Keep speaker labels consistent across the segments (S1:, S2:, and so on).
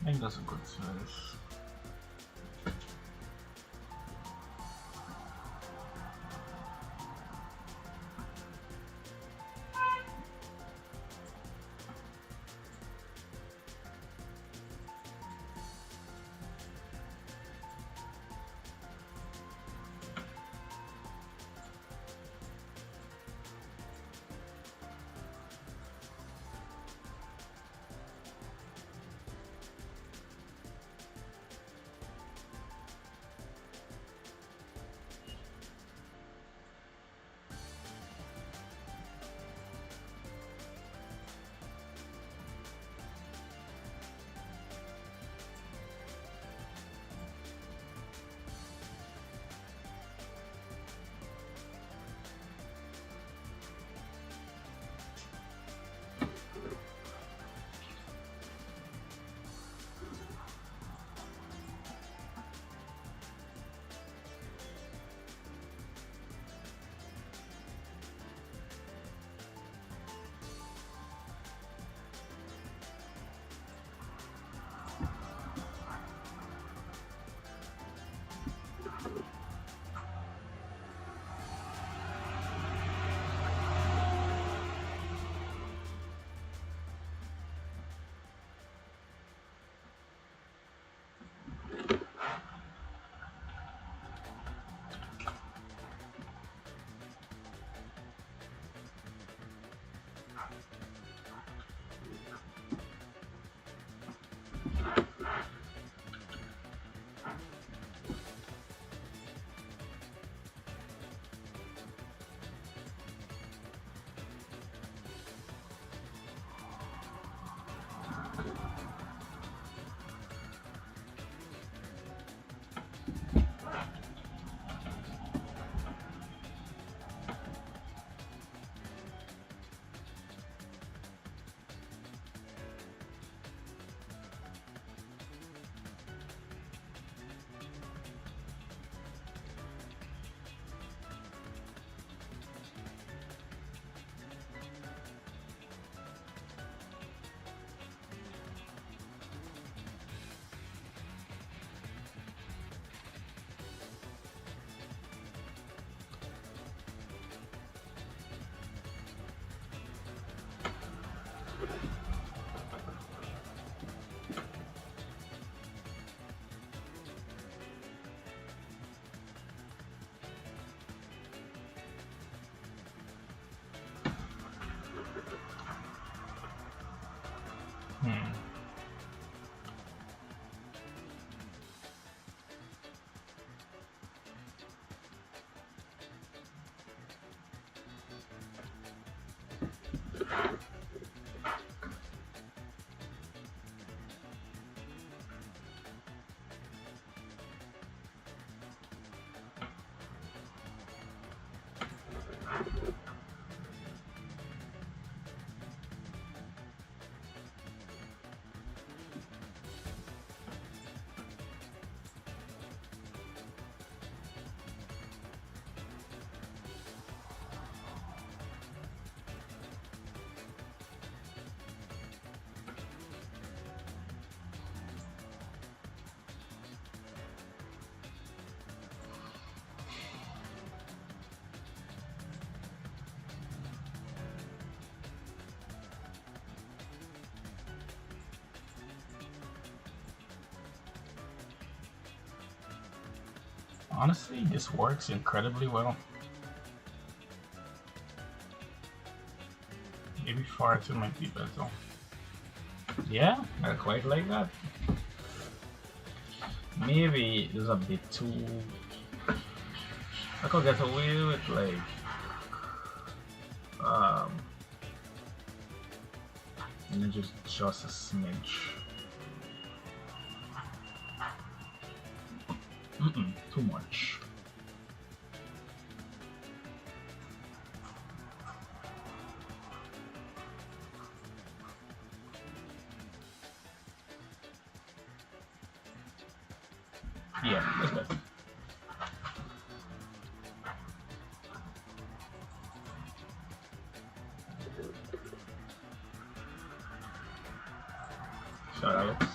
S1: I think that's a good size. Hmm. Honestly, this works incredibly well. Maybe far too might be better. Yeah, I quite like that. Maybe it's a bit too. I could get away with like um, just a smidge. Too much. Yeah, that's better. Shout outs.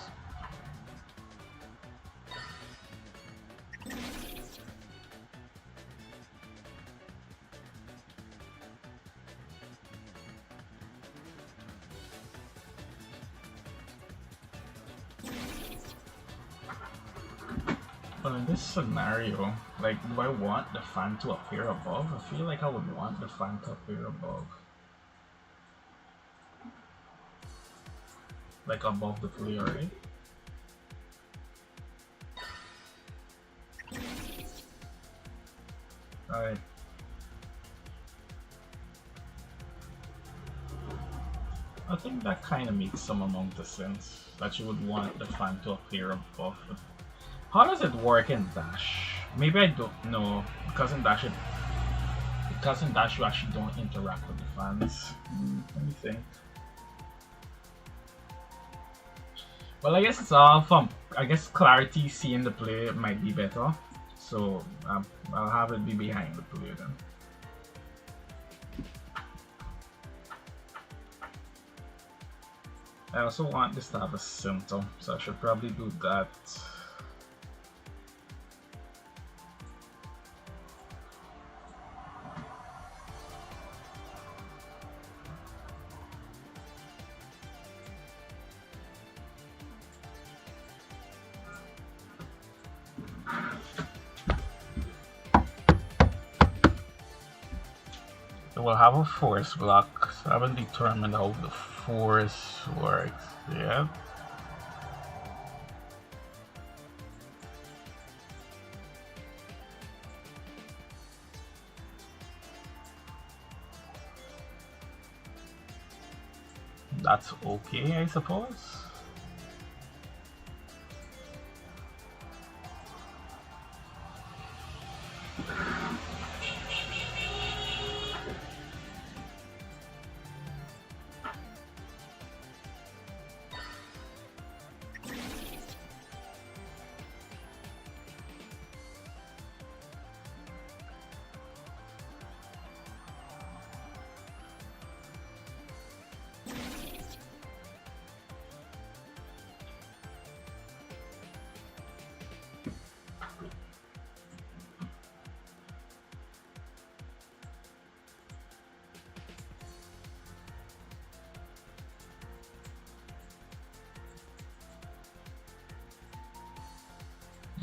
S1: Well, in this scenario, like, do I want the fan to appear above? I feel like I would want the fan to appear above. Like above the player, right? Alright. I think that kind of makes some amount of sense. That you would want the fan to appear above. How does it work in Dash? Maybe I don't know. Because in Dash you actually don't interact with the fans. Let me think. Well, I guess it's all from. I guess clarity seeing the play might be better. So I'll have it be behind the play then. I also want this to have a symptom, so I should probably do that. So we'll have a force block, so I haven't determined how the force works yet. That's okay, I suppose.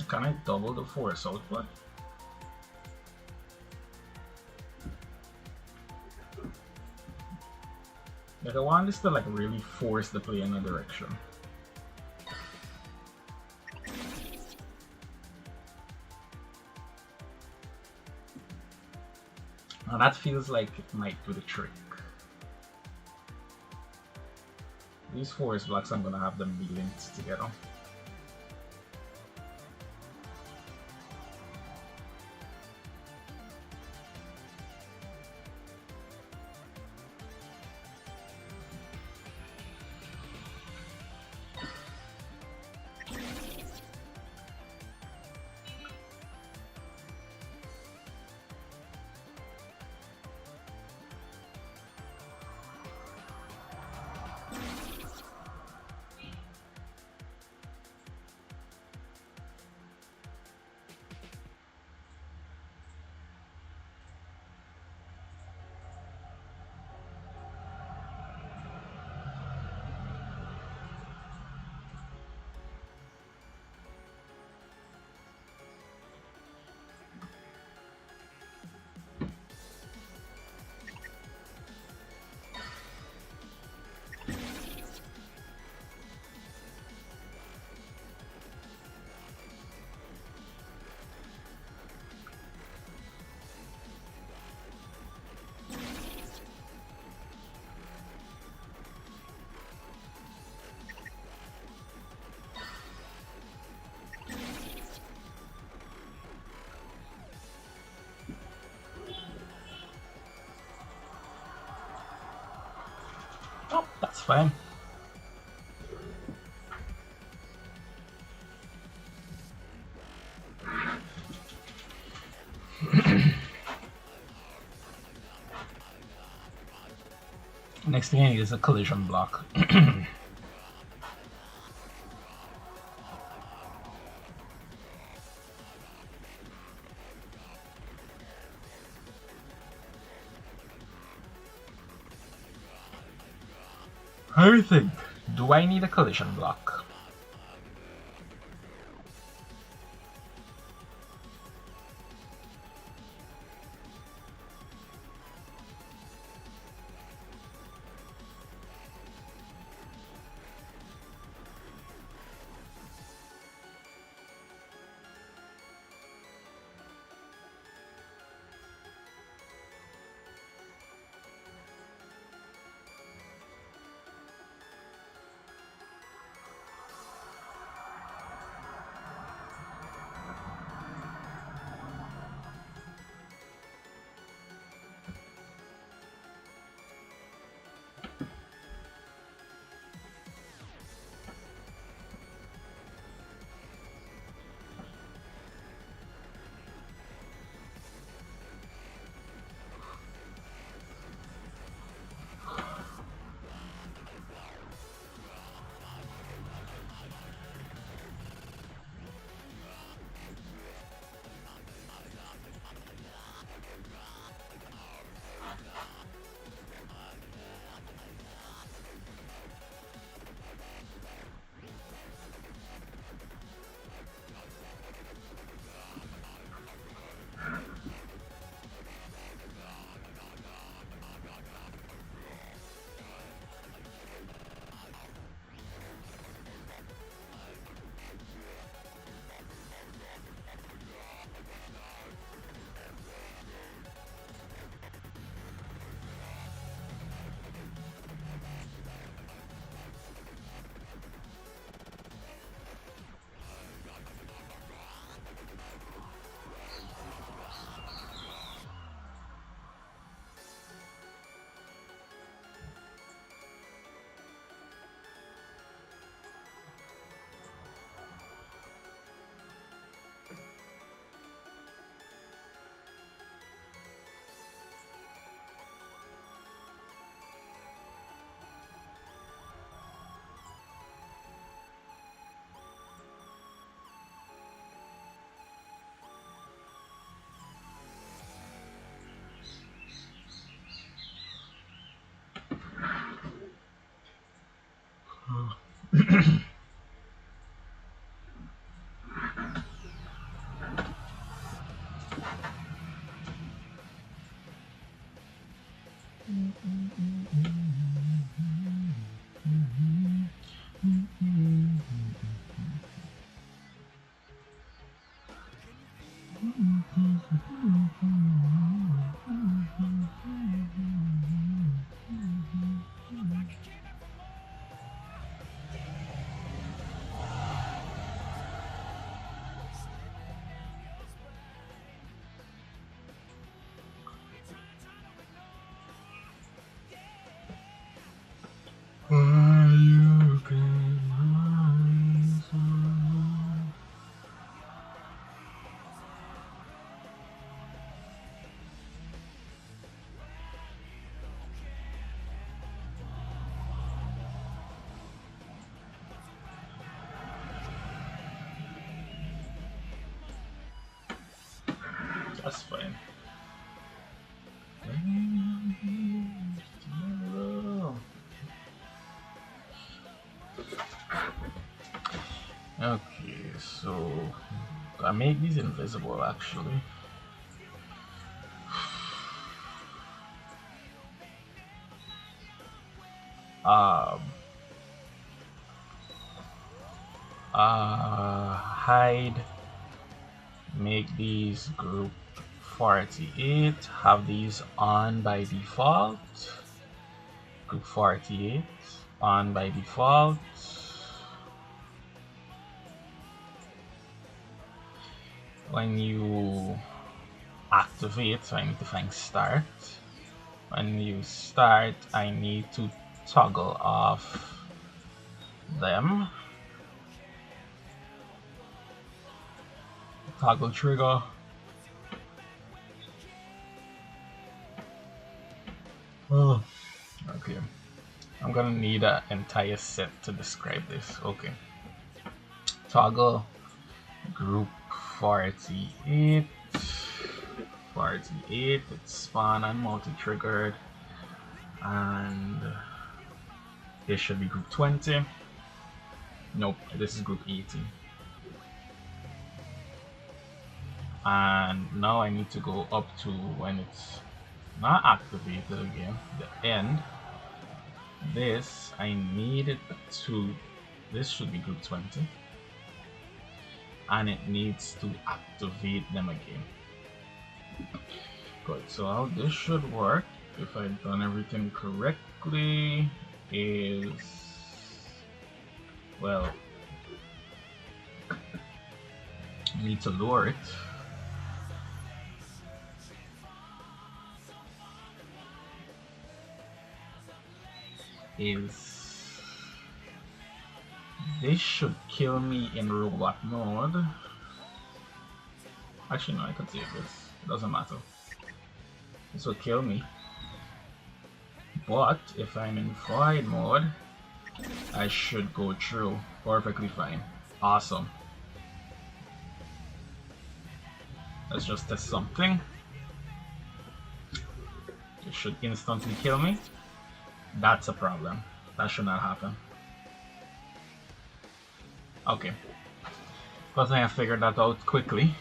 S1: Can I double the force output? Like I want this to like really force the play in a direction. And that feels like it might do the trick. These force blocks, I'm gonna have them be linked together. Oh, that's fine. Next thing I need is a collision block. I think, do I need a collision block? That's fine. Okay, so I make these invisible actually. Um, hide, make these group 48, have these on by default. Group 48 on by default. When you activate, so I need to find start. When you start, I need to toggle off them. Toggle trigger. Oh, okay. I'm gonna need an entire set to describe this. Okay. Toggle group 48. 48. It's spawn and multi-triggered. And this should be group 20. Nope, this is group 80. And now I need to go up to when it's not activated again, the end. This I need it to, this should be group 20, and it needs to activate them again. Good, so how this should work, if I've done everything correctly, is, well, you need to lower it. Is this should kill me in robot mode. Actually no, I could save this, it doesn't matter. This will kill me, but if I'm in void mode I should go through perfectly fine. Awesome. Let's just test something. It should instantly kill me. That's a problem. That should not happen. Okay. Because I have figured that out quickly.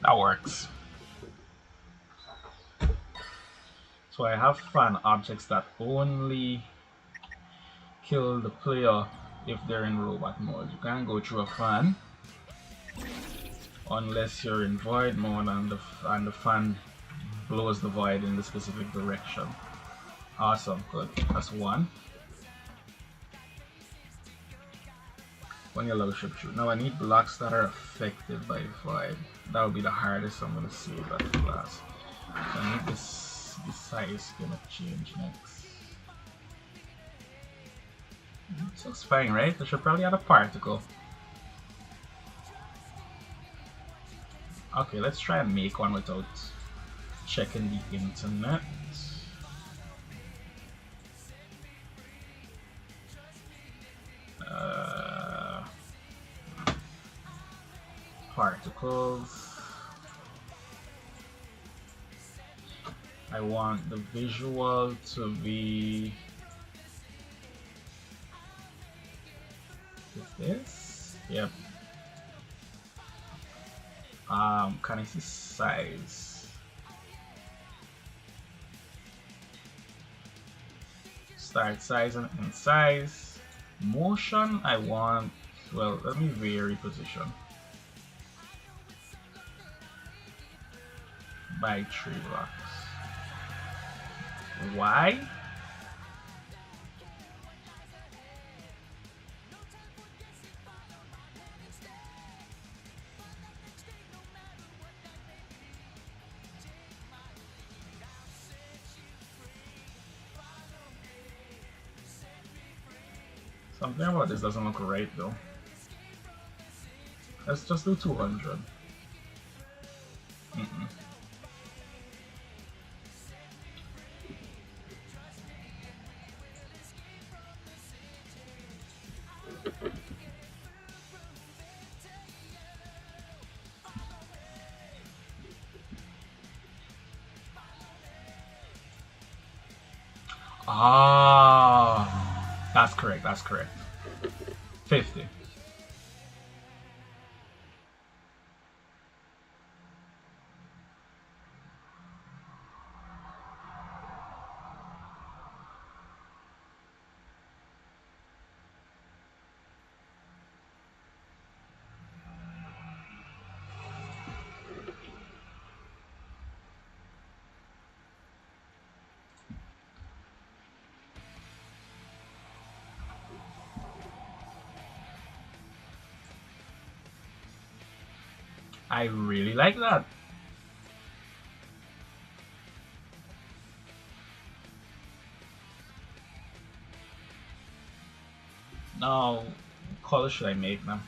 S1: That works. So I have fan objects that only kill the player if they're in robot mode. You can't go through a fan unless you're in void mode and the fan blows the void in the specific direction. Awesome, good. That's one. One yellow ship shoot. Now I need blocks that are affected by void. That would be the hardest, so I'm gonna save that for last. I need this size gonna change next. This looks fine, right? I should probably add a particle. Okay, let's try and make one without checking the internet. Uh, Particles. I want the visual to be this. Yep. Can I see size? Start size and end size. Motion, I want, well, let me vary position by 3 blocks. Why? Something about this doesn't look right though. Let's just do 200. Mm-mm. Ah, that's correct. That's correct. 50. I really like that. Now, what color should I make now?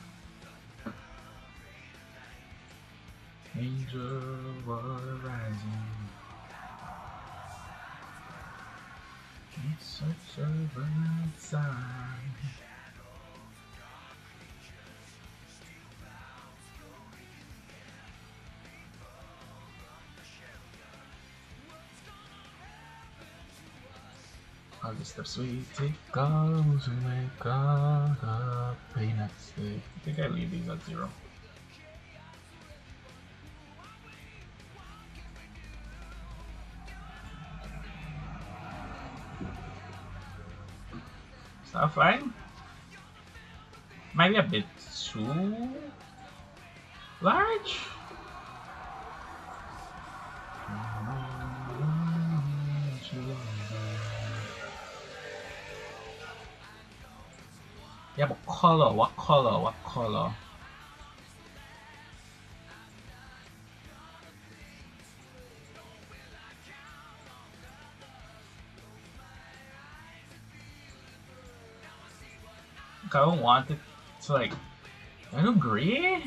S1: Angel rising. It's such a bright sign. All the steps we take goes to make all the pain at stake. I think I leave these at 0. Is that fine? Might be a bit too large. Yeah, but color, what color, what color? I don't want it to like, I don't agree.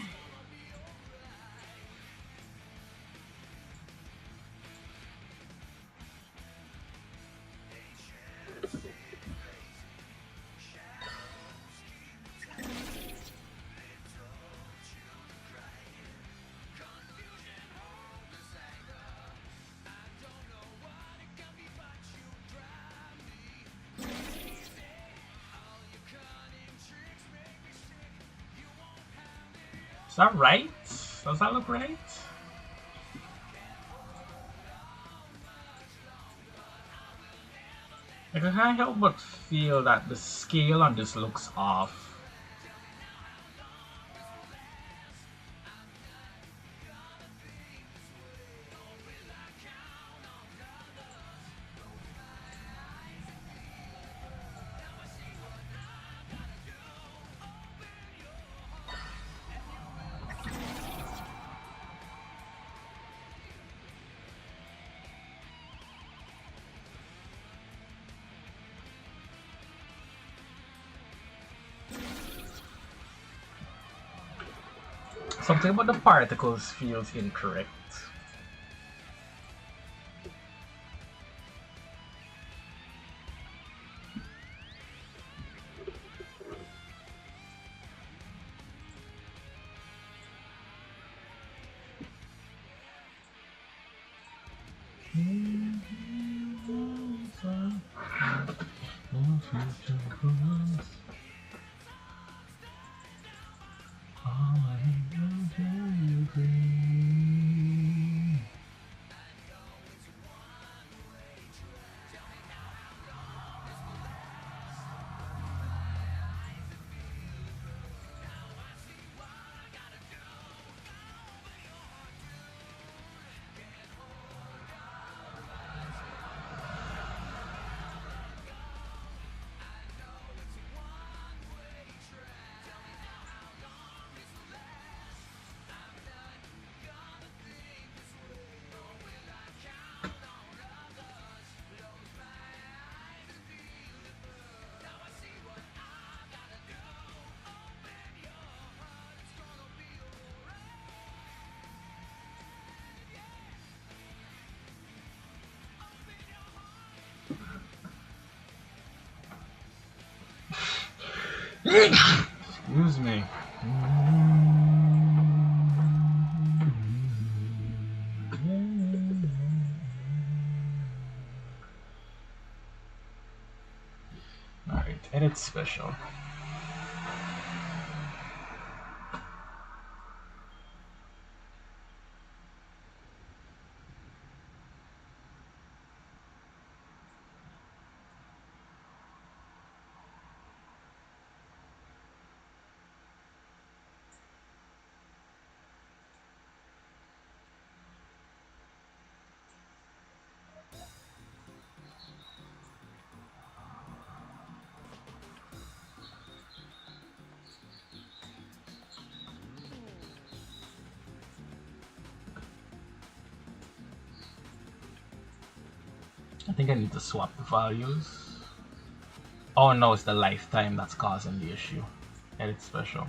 S1: Is that right? Does that look right? Like, I can't help but feel that the scale on this looks off. Something about the particles feels incorrect. Excuse me. Alright, edit special. I think I need to swap the values. Oh no, it's the lifetime that's causing the issue. Edit special.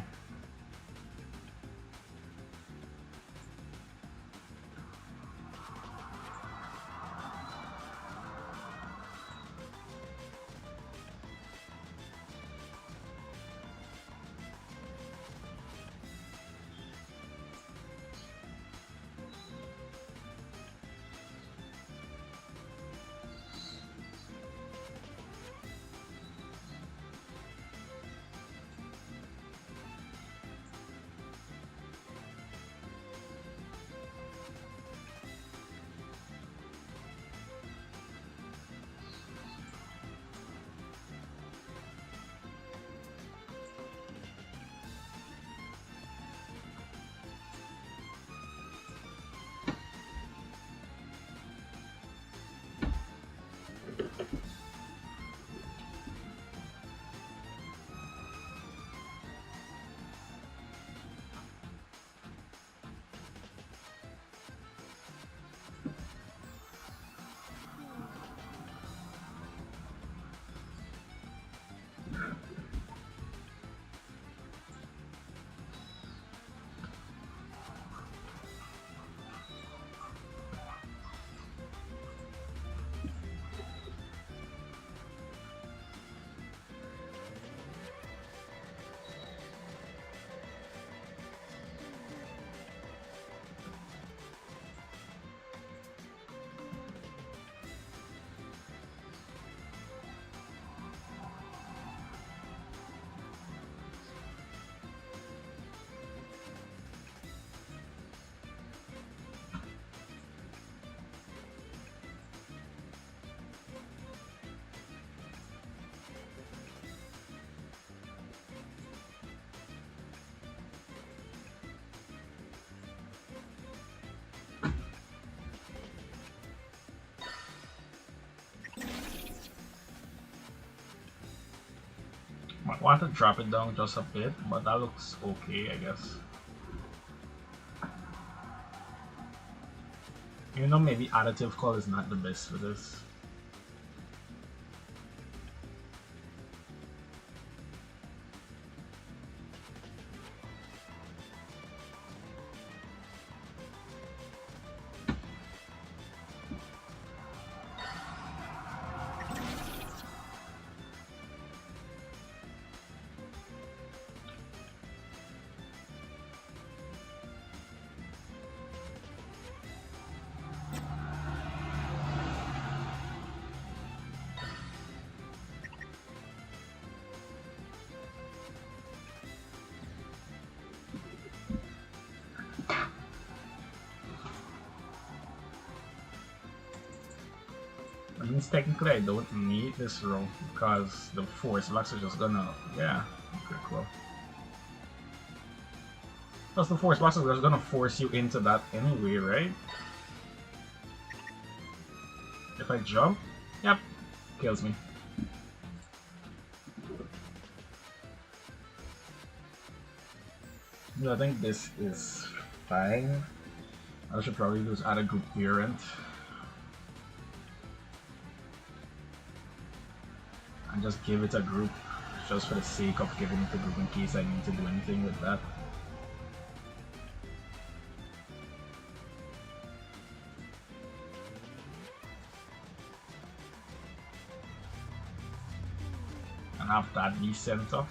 S1: Might want to drop it down just a bit, but that looks okay, I guess. You know, maybe additive color is not the best for this. means technically I don't need this row because the force blocks are just gonna, yeah, okay, cool. Plus the force blocks are just gonna force you into that anyway, right? If I jump, yep, kills me. No, I think this is fine. I should probably just add a group parent. And just give it a group, just for the sake of giving it a group in case I need to do anything with that. And have that be center.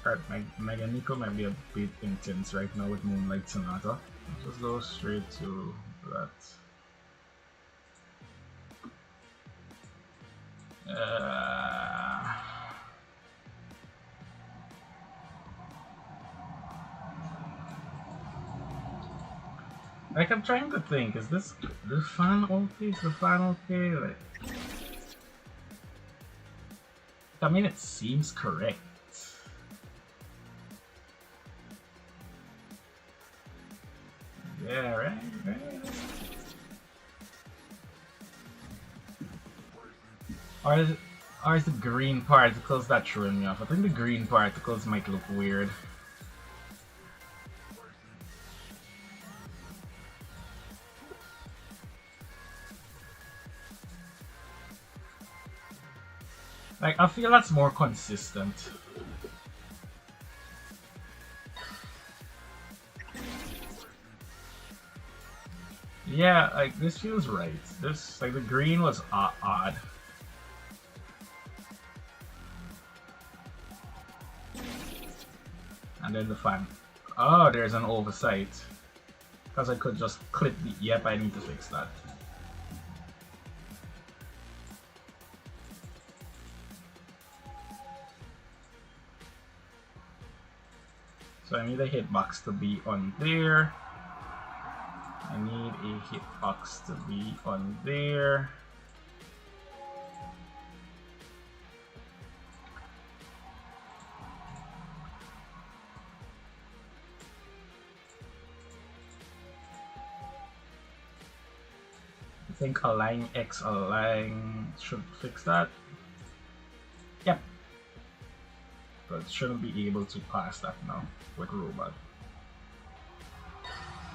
S1: Alright, Mega Nico might be a bit intense right now with Moonlight Sonata. Just go straight to that. Like I'm trying to think, is this the fan okay? Is the fan okay? Like, I mean, it seems correct. Yeah, right. Or is the green particles that throwing me off? I think the green particles might look weird. Like, I feel that's more consistent. Yeah, like, this feels right. This, like, the green was odd. And then the fan. Oh, there's an oversight. Because I could just clip the... Yep, I need to fix that. So I need a hitbox to be on there. I need a hitbox to be on there. I think align X align should fix that. Yep. But it shouldn't be able to pass that now with robot.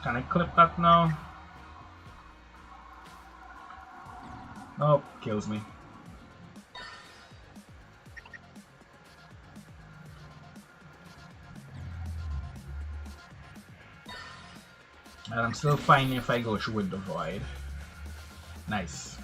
S1: Can I clip that now? Nope, kills me. And I'm still fine if I go through with the void. Nice.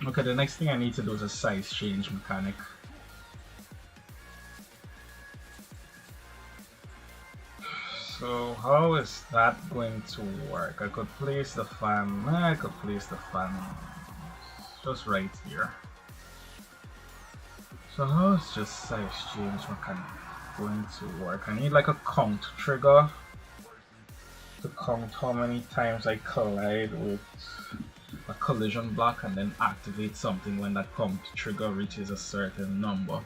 S1: Okay, the next thing I need to do is a size change mechanic. So how is that going to work? I could place the fan. I could place the fan just right here. So how is just size change mechanic going to work? I need like a count trigger to count how many times I collide with a collision block and then activate something when that count trigger reaches a certain number.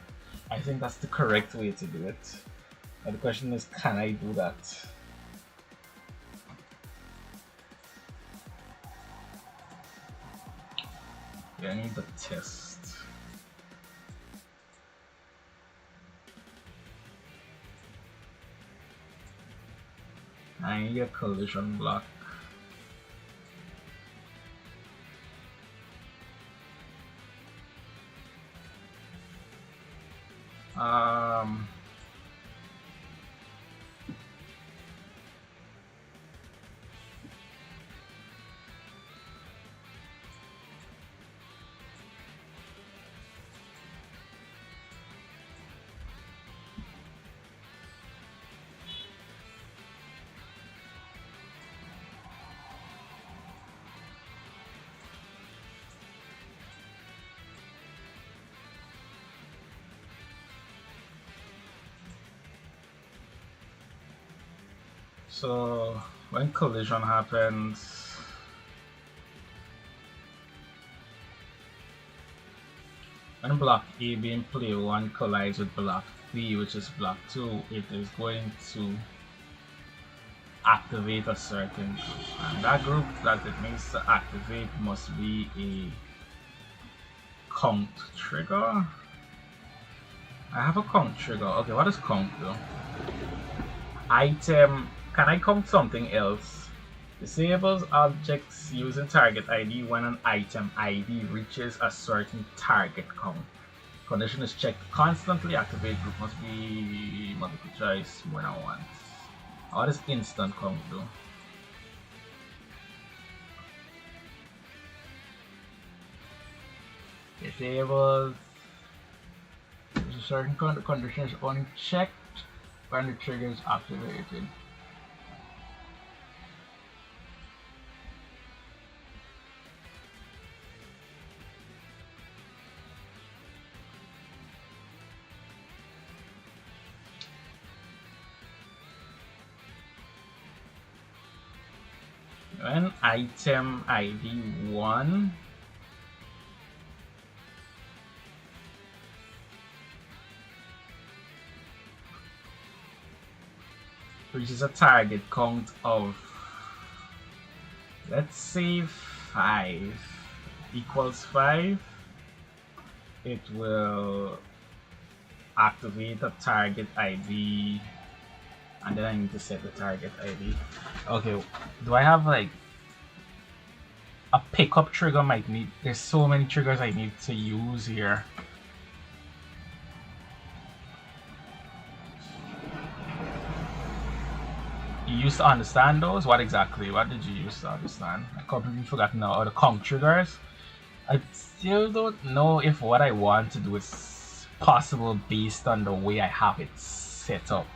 S1: I think that's the correct way to do it. But the question is, can I do that? Yeah, I need the test. I need a collision block. So when collision happens, when block A being play 1 collides with block B, which is block 2, it is going to activate a certain group. And that group that it needs to activate must be a count trigger. I have a count trigger. Okay, what does count do? Item. Can I count something else? Disables objects using target ID when an item ID reaches a certain target count. Condition is checked constantly. Activate group must be multiple choice more than once. What does instant count do? Disables. Certain conditions only checked when the trigger is activated. When item ID 1 reaches a target count of, let's say 5 equals 5, it will activate a target ID, and then I need to set the target ID. Okay, do I have like a pickup trigger? Might need, there's so many triggers I need to use here. You used to understand those? What exactly? What did you use to understand? I completely forgot now. Or the count triggers? I still don't know if what I want to do is possible based on the way I have it set up.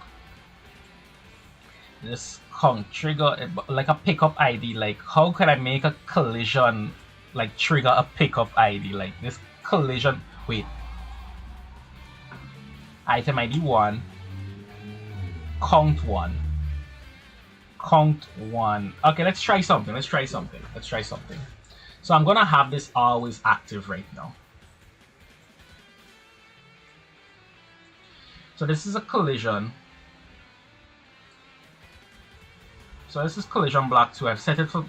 S1: This count trigger, like a pickup ID, like how could I make a collision like trigger a pickup ID? Like this collision, wait, item ID 1, count 1, count 1. Okay, let's try something. So I'm gonna have this always active right now. So this is a collision. So this is collision block 2. I've set it for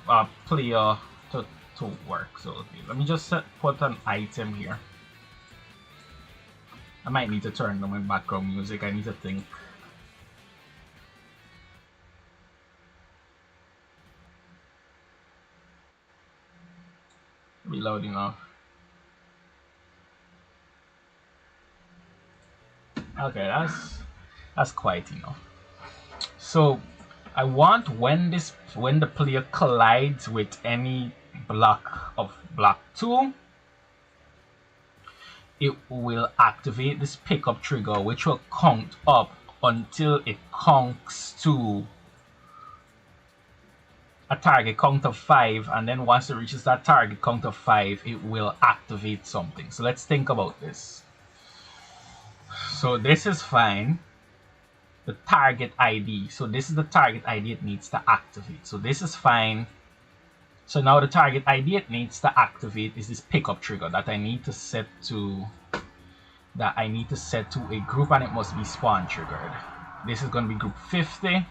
S1: player to work. So okay, let me just put an item here. I might need to turn on my background music. I need to think. Be loud enough. Okay, that's quite enough. So I want when the player collides with any block of block 2, it will activate this pickup trigger, which will count up until it counts to a target count of 5, and then once it reaches that target count of 5, it will activate something. So let's think about this. So this is fine. The target ID. So this is the target ID it needs to activate. So this is fine. So now the target ID it needs to activate is this pickup trigger that I need to set to a group, and it must be spawn triggered. This is going to be group 50.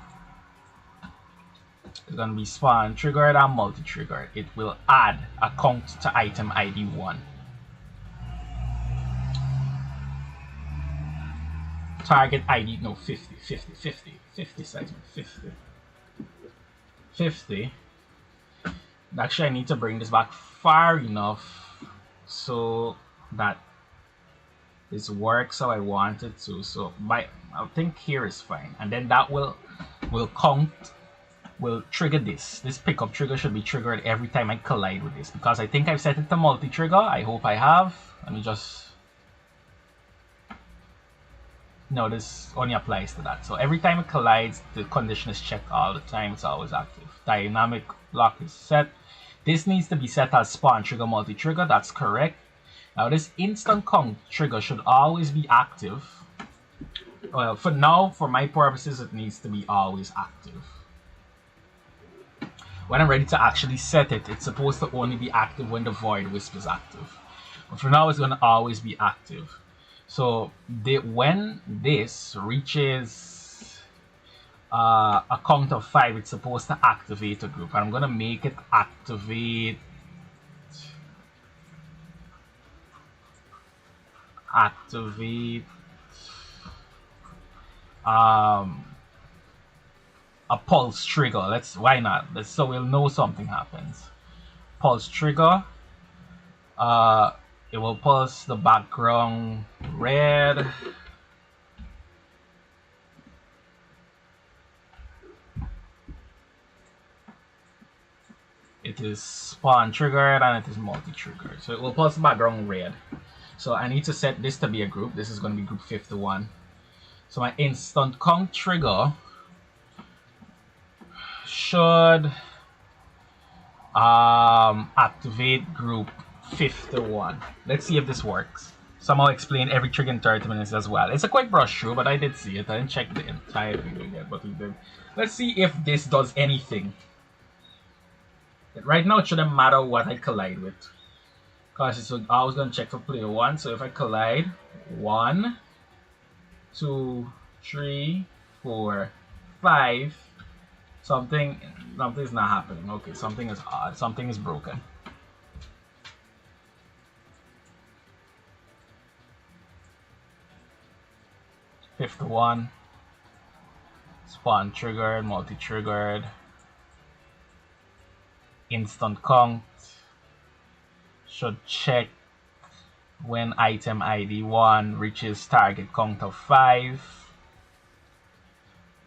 S1: It's going to be spawn triggered and multi triggered. It will add a count to item ID 1. Target ID, no, 50 segment, 50. Actually, I need to bring this back far enough so that this works how I want it to. So I think here is fine, and then that will trigger this. This pickup trigger should be triggered every time I collide with this, because I think I've set it to multi-trigger. I hope I have. Let me just... No, this only applies to that. So every time it collides, the condition is checked all the time. It's always active. Dynamic lock is set. This needs to be set as spawn trigger multi-trigger. That's correct. Now this instant count trigger should always be active. Well, for now, for my purposes, it needs to be always active. When I'm ready to actually set it, it's supposed to only be active when the void wisp is active. But for now, it's going to always be active. So when this reaches a count of 5, it's supposed to activate a group. And I'm going to make it activate a pulse trigger. Why not? So we'll know something happens. Pulse trigger. It will pulse the background red. It is spawn triggered and it is multi-triggered. So it will pulse the background red. So I need to set this to be a group. This is going to be group 51. So my instant count trigger should activate group 51. Let's see if this works. Somehow explain every trigger in 30 minutes as well. It's a quick brush through, but I did see it. I didn't check the entire video yet, but we did. Let's see if this does anything. Right now, it shouldn't matter what I collide with, because it's always going to check for player 1. So if I collide 1, 2, 3, 4, 5, something's not happening. Okay, something is odd. Something is broken. Fifth one. Spawn triggered, multi-triggered. Instant count. Should check when item ID 1 reaches target count of 5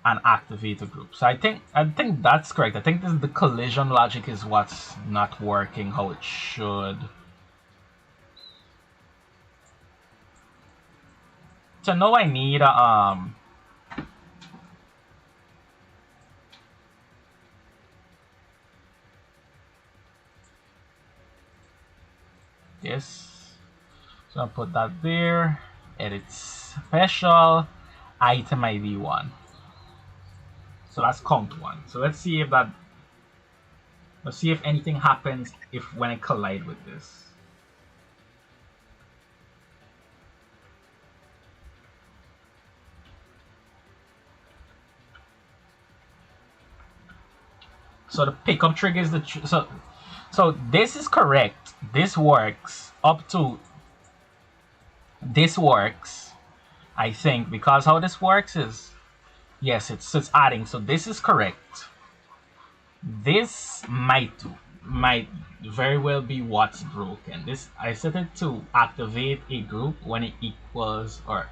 S1: and activate a group. So I think that's correct. I think the collision logic is what's not working how it should. So now I need this. So I'll put that there. Edit special item ID 1. So that's count 1. So let's see if anything happens when I collide with this. So the pickup trigger is so this is correct. This works up to this works, I think, because how this works is, yes, it's adding. So this is correct. This might very well be what's broken. This I set it to activate a group when it equals, or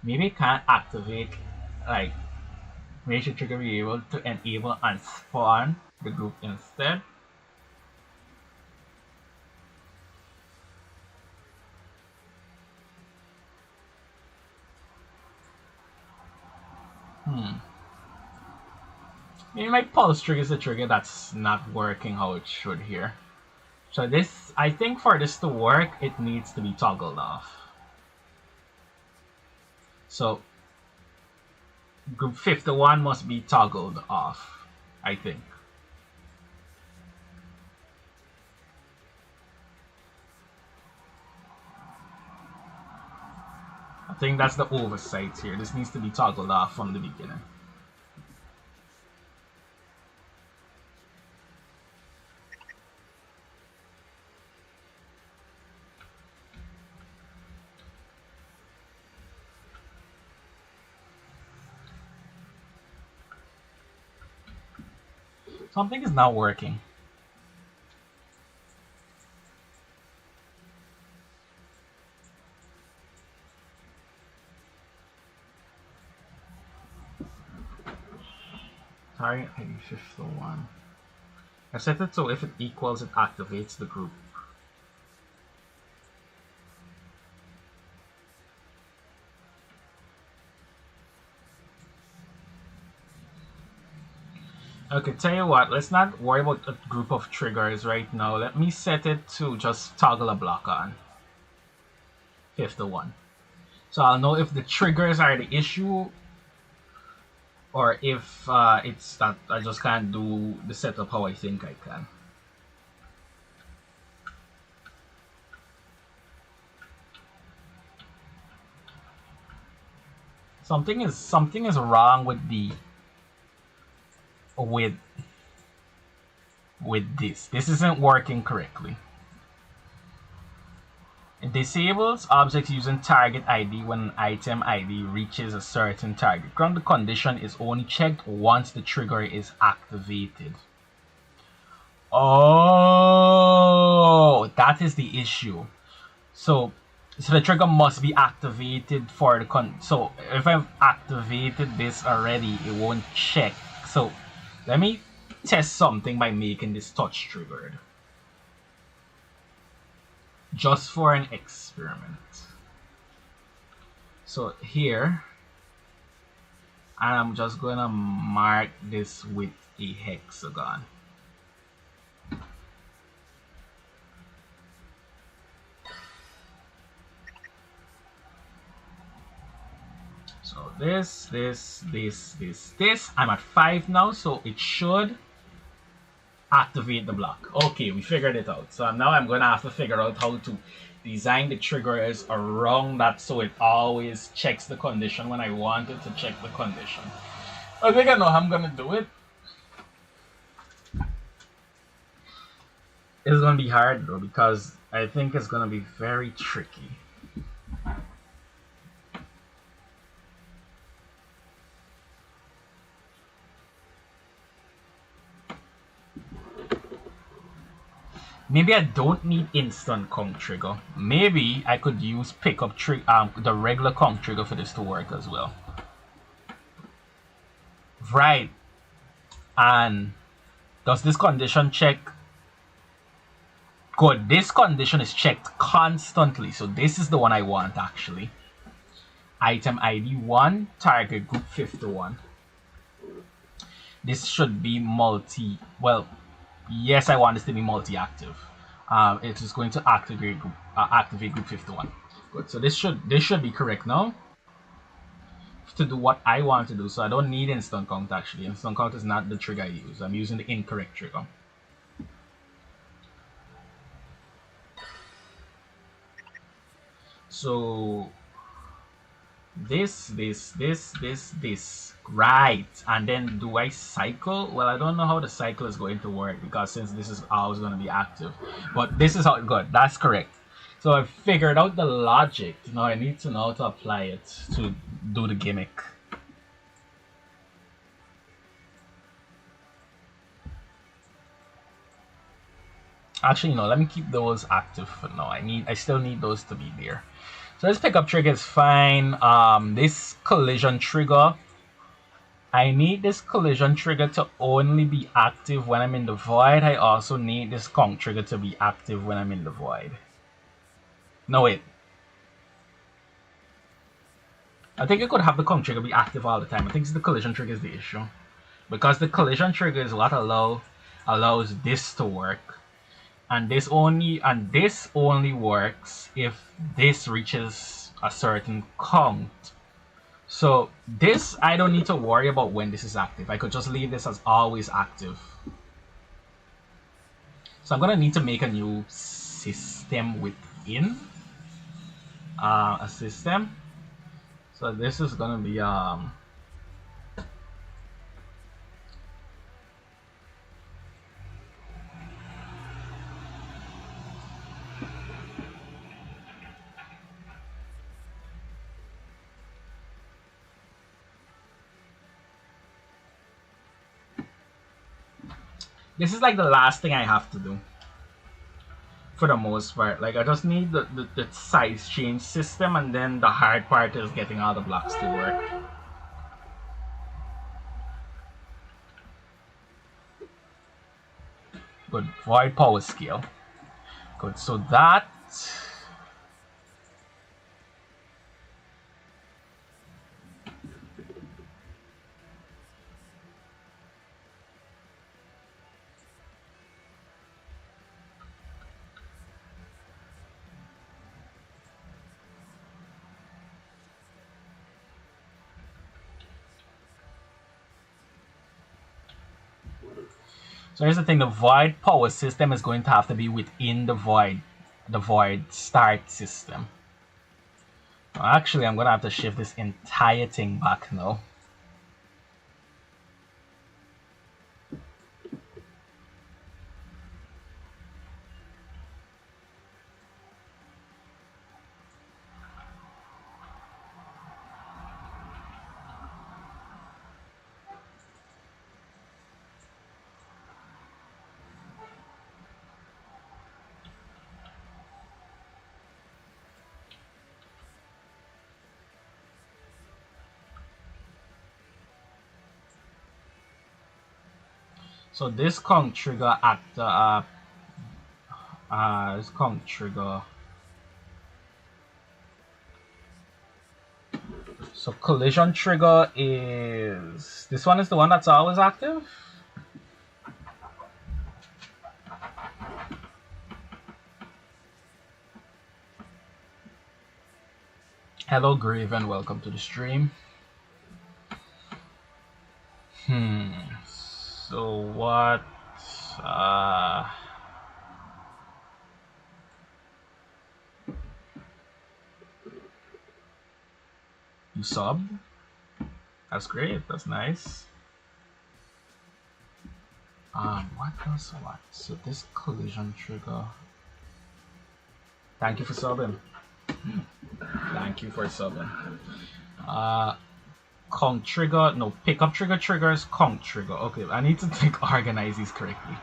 S1: maybe it can't activate, like make the trigger be able to enable and spawn the group instead. Maybe my pulse trigger is the trigger that's not working how it should here. So this, I think for this to work, it needs to be toggled off. So group 51 must be toggled off, I think. I think that's the oversight here. This needs to be toggled off from the beginning. Something is not working. Target ID 51. I set it so if it equals, it activates the group. Okay, tell you what, let's not worry about a group of triggers right now. Let me set it to just toggle a block on 51. So I'll know if the triggers are the issue or if it's that I just can't do the setup how I think I can. Something is wrong with the with this. This isn't working correctly. It disables objects using target ID when an item ID reaches a certain target. Ground the condition is only checked once the trigger is activated. Oh, that is the issue. So the trigger must be activated for the so if I've activated this already, it won't check. So let me test something by making this touch triggered. Just for an experiment. So here, and I'm just gonna mark this with a hexagon. So this. I'm at 5 now, so it should activate the block. Okay, we figured it out. So now I'm gonna have to figure out how to design the triggers around that so it always checks the condition when I want it to check the condition. I think I know how I'm gonna do it. It's gonna be hard though because I think it's gonna be very tricky. Maybe I don't need instant conk trigger. Maybe I could use pickup the regular conk trigger for this to work as well. Right. And does this condition check? Good. This condition is checked constantly. So this is the one I want actually. Item ID 1, target group 51. This should be well, yes, I want this to be multi-active. It is going to activate group 51. Good. So this should be correct now to do what I want to do. So I don't need instant count actually. Instant count is not the trigger I use. I'm using the incorrect trigger. So this, right? And then do I cycle? Well, I don't know how the cycle is going to work because since this is always going to be active, but this is how it goes. That's correct. So I figured out the logic. Now I need to know how to apply it to do the gimmick. Actually, let me keep those active for now. I still need those to be there. So this pickup trigger is fine. This collision trigger, I need this collision trigger to only be active when I'm in the void. I also need this conk trigger to be active when I'm in the void. No, wait. I think I could have the conk trigger be active all the time. I think the collision trigger is the issue. because the collision trigger is what allows this to work, and this only works if this reaches a certain count. So this, I don't need to worry about when this is active. I could just leave this as always active. So I'm gonna need to make a new system within a system. So this is gonna be this is like the last thing I have to do for the most part. Like I just need the size change system, and then the hard part is getting all the blocks to work. Good. Void power scale. Good. So that so here's the thing, the void power system is going to have to be within the void start system. Actually, I'm gonna have to shift this entire thing back now. So this count trigger at the this count trigger. So collision trigger is this one is the one that's always active. Hello Grave and welcome to the stream. So what you subbed? That's great, that's nice. What does what? So this collision trigger. Thank you for subbing. Thank you for subbing. Conk trigger, no, pickup trigger triggers conk trigger. Okay, I need to organize these correctly.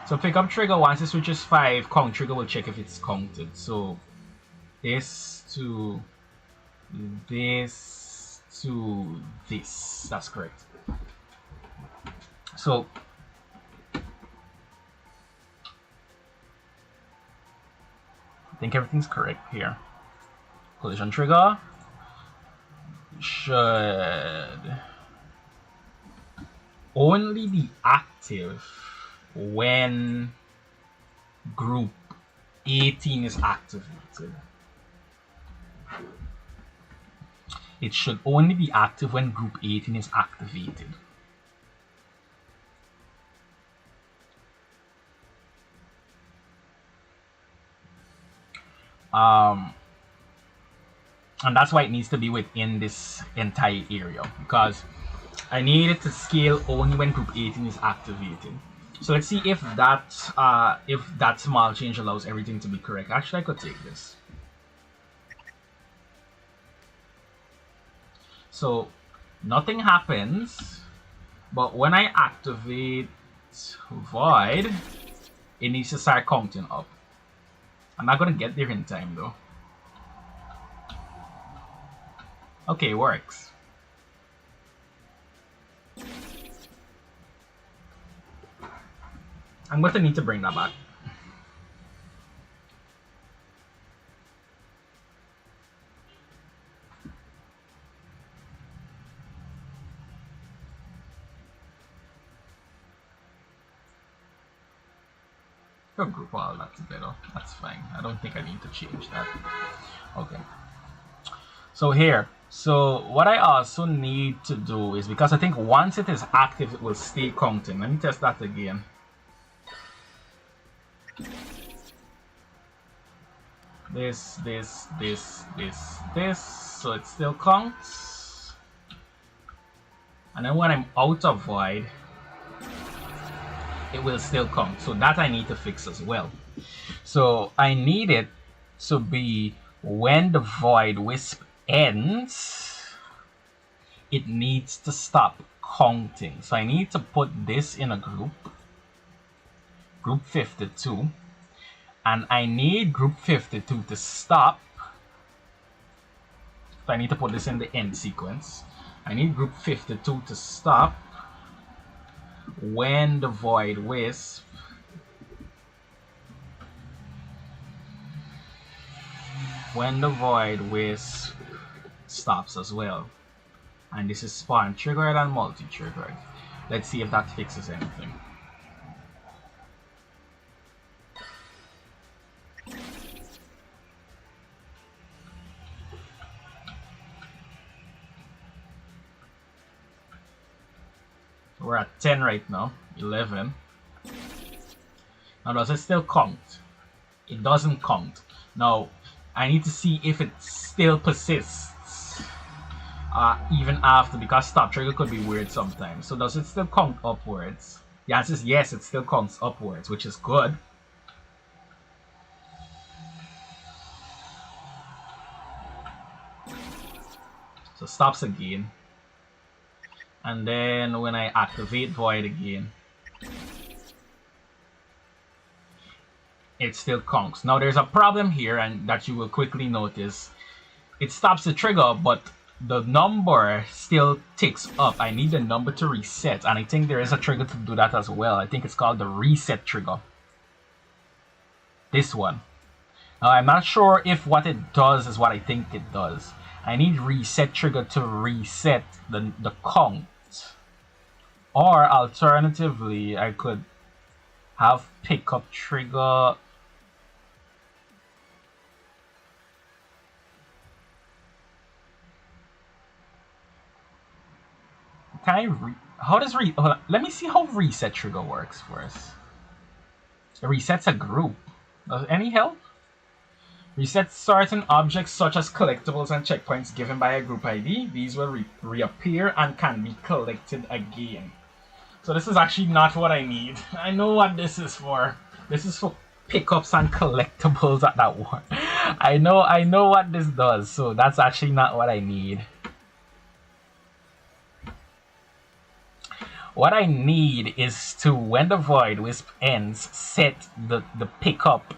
S1: So pickup trigger, once it switches 5, conk trigger will check if it's counted. So this to this to this. That's correct. So I think everything's correct here. Collision trigger should only be active when group 18 is activated. It should only be active when group 18 is activated. And that's why it needs to be within this entire area, because I need it to scale only when group 18 is activated. So let's see if that small change allows everything to be correct. Actually, I could take this. So nothing happens, but when I activate void, it needs to start counting up. I'm not gonna get there in time though. Okay, it works. I'm going to need to bring that back. We'll group all that together. That's fine. I don't think I need to change that. Okay. So here, so what I also need to do is, because I think once it is active, it will stay counting. Let me test that again. This, so it still counts. And then when I'm out of void, it will still count. So that I need to fix as well. So I need it to be when the void wisp ends, it needs to stop counting. So I need to put this in a group 52, and I need group 52 to stop. So I need to put this in the end sequence. I need group 52 to stop when the void wisp stops as well. And this is spawn triggered and multi triggered. Let's see if that fixes anything. We're at 10 right now, 11. Now does it still count? It doesn't count. Now I need to see if it still persists even after, because stop trigger could be weird sometimes. So does it still count upwards? The answer is yes, it still counts upwards, which is good. So stops again. And then when I activate void again, it still counts. Now there's a problem here, and that you will quickly notice. It stops the trigger, but the number still ticks up. I need the number to reset, and I think there is a trigger to do that as well. I think it's called the reset trigger. This one. Now I'm not sure if what it does is what I think it does. I need reset trigger to reset the count. Or alternatively, I could have pickup trigger. Can I how does let me see how reset trigger works first. It resets a group. Does any help? Reset certain objects such as collectibles and checkpoints given by a group ID. These will reappear and can be collected again. So this is actually not what I need. I know what this is for. This is for pickups and collectibles at that one. I know what this does, so that's actually not what I need. What I need is to, when the void wisp ends, set the pickup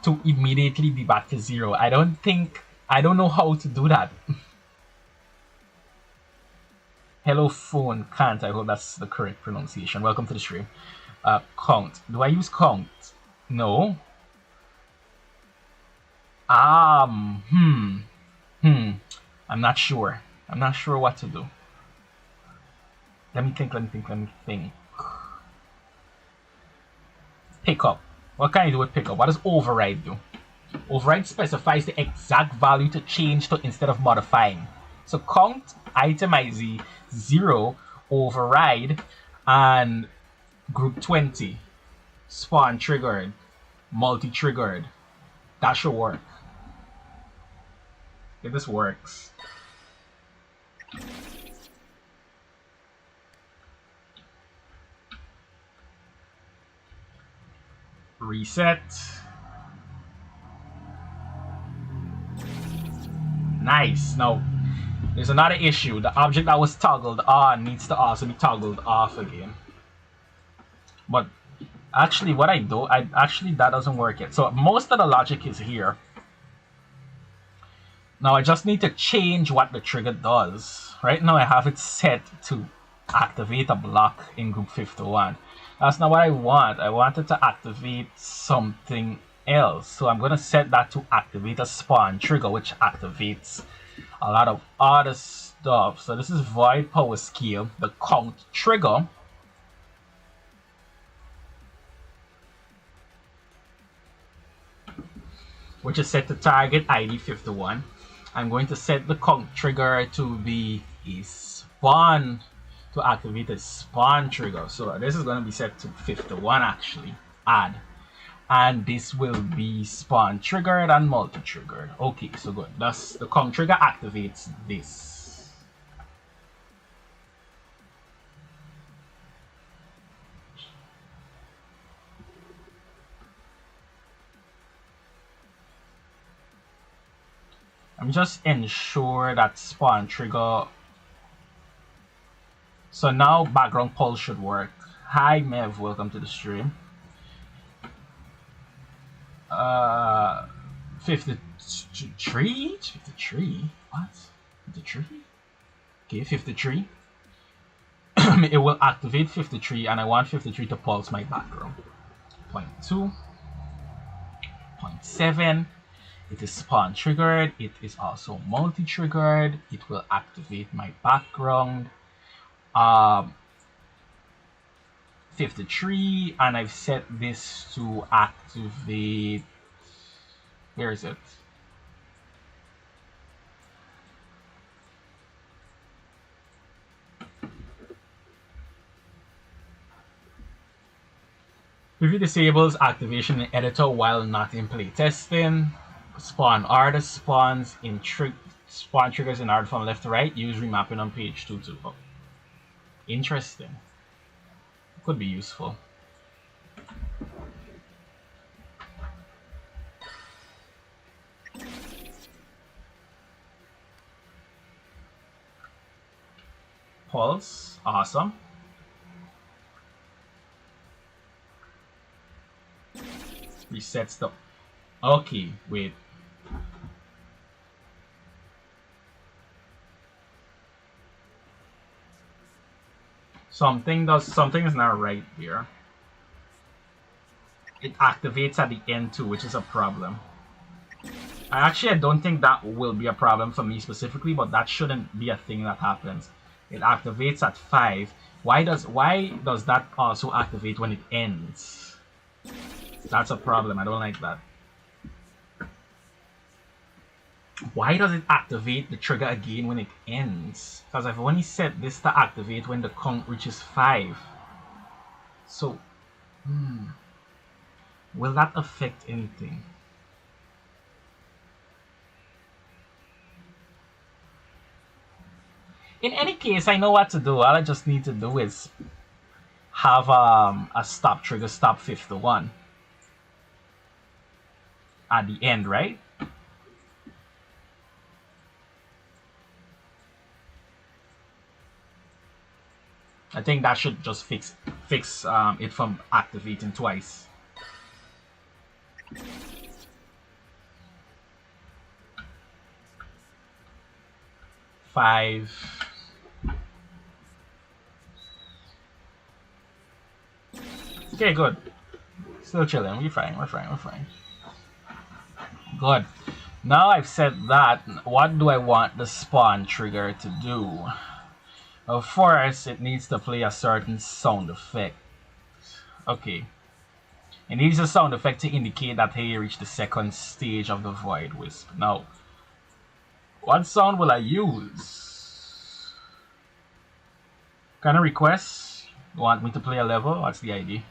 S1: to immediately be back to 0. I don't know how to do that. Hello phone can't. I hope that's the correct pronunciation. Welcome to the stream. Count. Do I use count? No. I'm not sure. I'm not sure what to do. Let me think. Pickup. What can I do with pickup? What does override do? Override specifies the exact value to change to instead of modifying. So count, itemize 0, override, and group 20. Spawn triggered, multi triggered. That should work. If this works. Reset. Nice. Now, there's another issue. The object that was toggled on needs to also be toggled off again. But actually, what I do, that doesn't work yet. So most of the logic is here. Now I just need to change what the trigger does. Right now I have it set to activate a block in group 51. That's not what I want. I wanted to activate something else. So I'm going to set that to activate a spawn trigger, which activates a lot of other stuff. So this is void power scale, the count trigger. which is set to target ID 51. I'm going to set the conk trigger to be a spawn, to activate a spawn trigger. So this is going to be set to 51 actually, add. And this will be spawn triggered and multi triggered. Okay, so good. Thus the conk trigger activates this. I'm just ensure that spawn trigger. So now background pulse should work. Hi Mev, welcome to the stream. 53? 53? What? 53? Okay, 53. It will activate 53 and I want 53 to pulse my background. 0.2. 0.7. It is spawn triggered. It is also multi triggered. It will activate my background. 53, and I've set this to activate. Where is it? Preview disables activation in editor while not in playtesting. Spawn order spawns in spawn triggers in order from left to right. Use remapping on page 22. Oh, interesting. Could be useful. Pulse, awesome. Resets the. Okay, wait. Something is not right here. It activates at the end too, which is a problem. I don't think that will be a problem for me specifically, but that shouldn't be a thing that happens. It activates at 5. Why does that also activate when it ends? That's a problem. I don't like that. Why does it activate the trigger again when it ends? Because I've only set this to activate when the count reaches 5. So, will that affect anything? In any case, I know what to do. All I just need to do is have a stop trigger, stop 51 at the end, right? I think that should just fix it from activating twice. Five. Okay, good. Still chilling. We're fine. Good. Now I've said that, what do I want the spawn trigger to do? Of course, it needs to play a certain sound effect. Okay. It needs a sound effect to indicate that, hey, you reached the second stage of the Void Wisp. Now, what sound will I use? Kind of requests? You want me to play a level? What's the idea?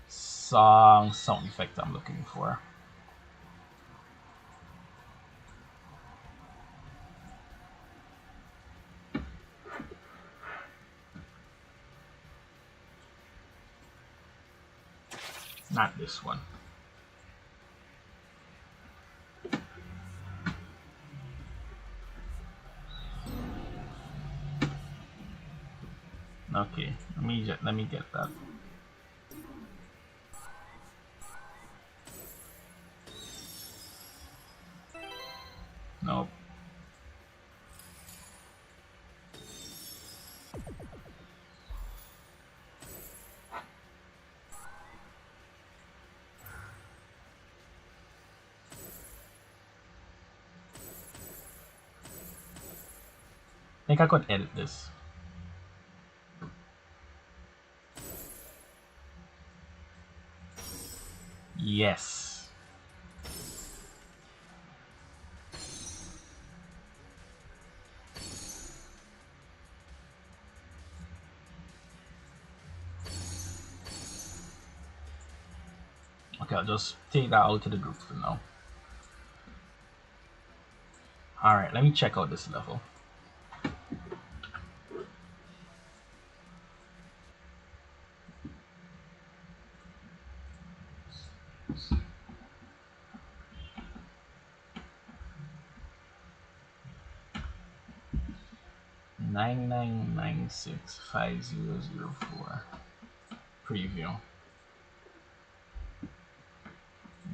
S1: Sound effect I'm looking for. Not this one. Okay, let me get that. Nope. I think I could edit this. . Yes. Okay, I'll just take that out to the group for now. Alright, let me check out this level. (99965004) preview.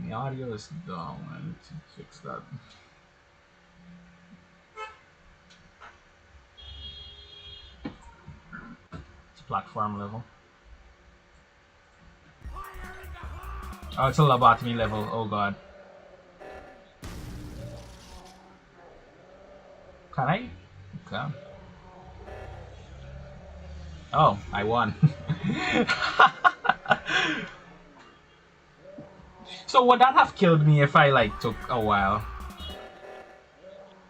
S1: The audio is down. I need to fix that. It's platform level. Oh, it's a lobotomy level. Oh god. Can I? Okay. Oh, I won. So would that have killed me if I like took a while?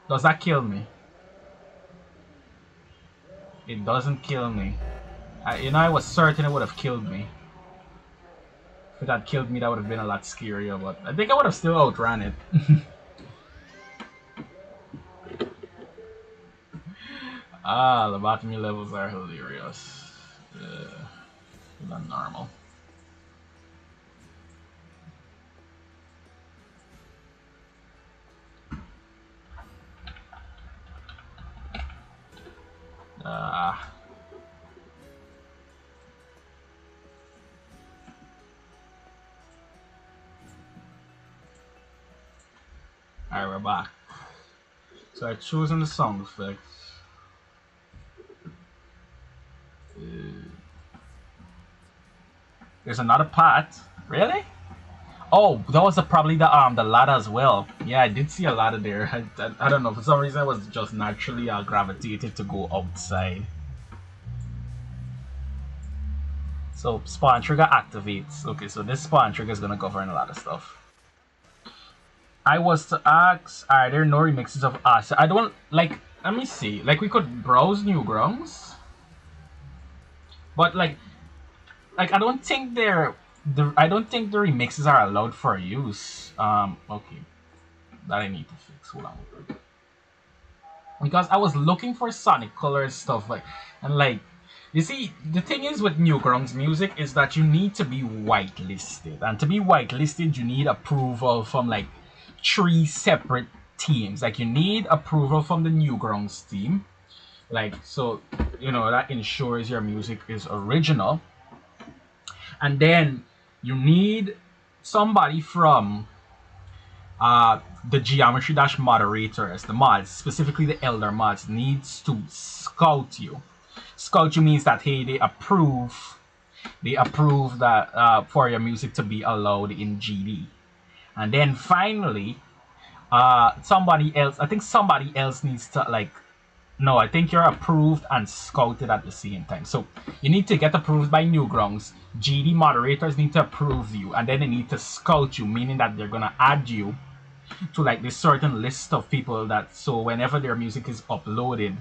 S1: Does that kill me? It doesn't kill me. I was certain it would have killed me. If it had killed me, that would have been a lot scarier, but I think I would have still outran it. Ah, lobotomy levels are hilarious. Than normal. Ah. Alright, we're back. So I've chosen the sound effects. There's another part. Really? Oh, that was probably the ladder as well. Yeah, I did see a ladder there. I don't know, for some reason I was just naturally gravitated to go outside. So spawn trigger activates. Okay, so this spawn trigger is gonna govern a lot of stuff. I was to ask, are there no remixes of us? I don't like. Let me see. Like we could browse Newgrounds, but like I don't think I don't think the remixes are allowed for use. Okay, that I need to fix. Hold on. Because I was looking for Sonic Colors stuff and like you see the thing is with Newgrounds music is that you need to be whitelisted, and to be whitelisted you need approval from like 3 separate teams. Like you need approval from the Newgrounds team, like so that ensures your music is original, and then you need somebody from the Geometry Dash moderators, the mods, specifically the Elder mods, needs to scout you. Scout you means that hey, they approve that for your music to be allowed in GD. And then finally, somebody else. I think somebody else needs to like. No, I think you're approved and scouted at the same time. So you need to get approved by Newgrounds. GD moderators need to approve you, and then they need to scout you, meaning that they're gonna add you to like this certain list of people that so whenever their music is uploaded,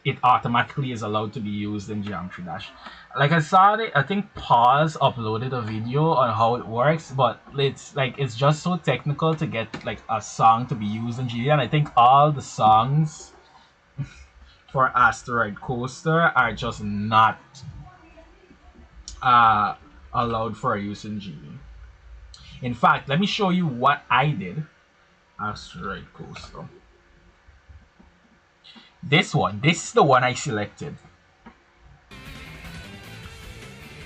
S1: it automatically is allowed to be used in Geometry Dash. Like I saw it, I think Pause uploaded a video on how it works, but it's just so technical to get like a song to be used in GD, and I think all the songs for Asteroid Coaster are just not allowed for use in GD. In fact, let me show you what I did. Asteroid Coaster. This is the one I selected.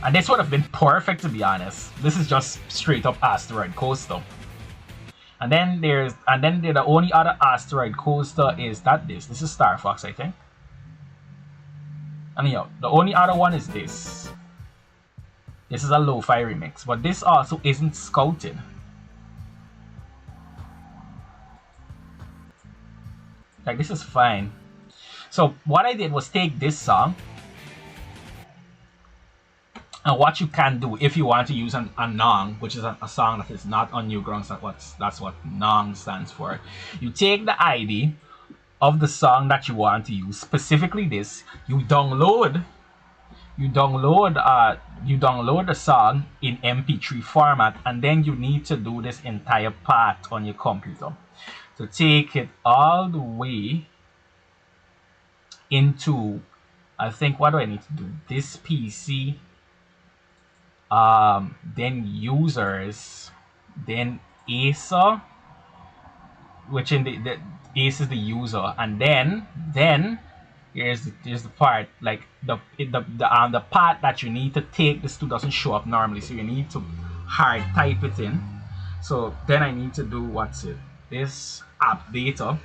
S1: And this would have been perfect, to be honest. This is just straight up Asteroid Coaster. And then the only other Asteroid Coaster is this is Star Fox, I think. And the only other one is this. This is a lo-fi remix, but this also isn't scouted. Like this is fine. So what I did was take this song And what you can do if you want to use a nong, which is a song that is not on Newgrounds, that's what nong stands for. You take the ID of the song that you want to use, specifically this. You download the song in MP3 format, and then you need to do this entire part on your computer. So take it all the way into, I think, what do I need to do? This PC, then users, then Acer, which in the Ace is the user, and then here's the part, like the part that you need to take this to doesn't show up normally, so you need to hard type it in. So then I need to do what's it? This app data,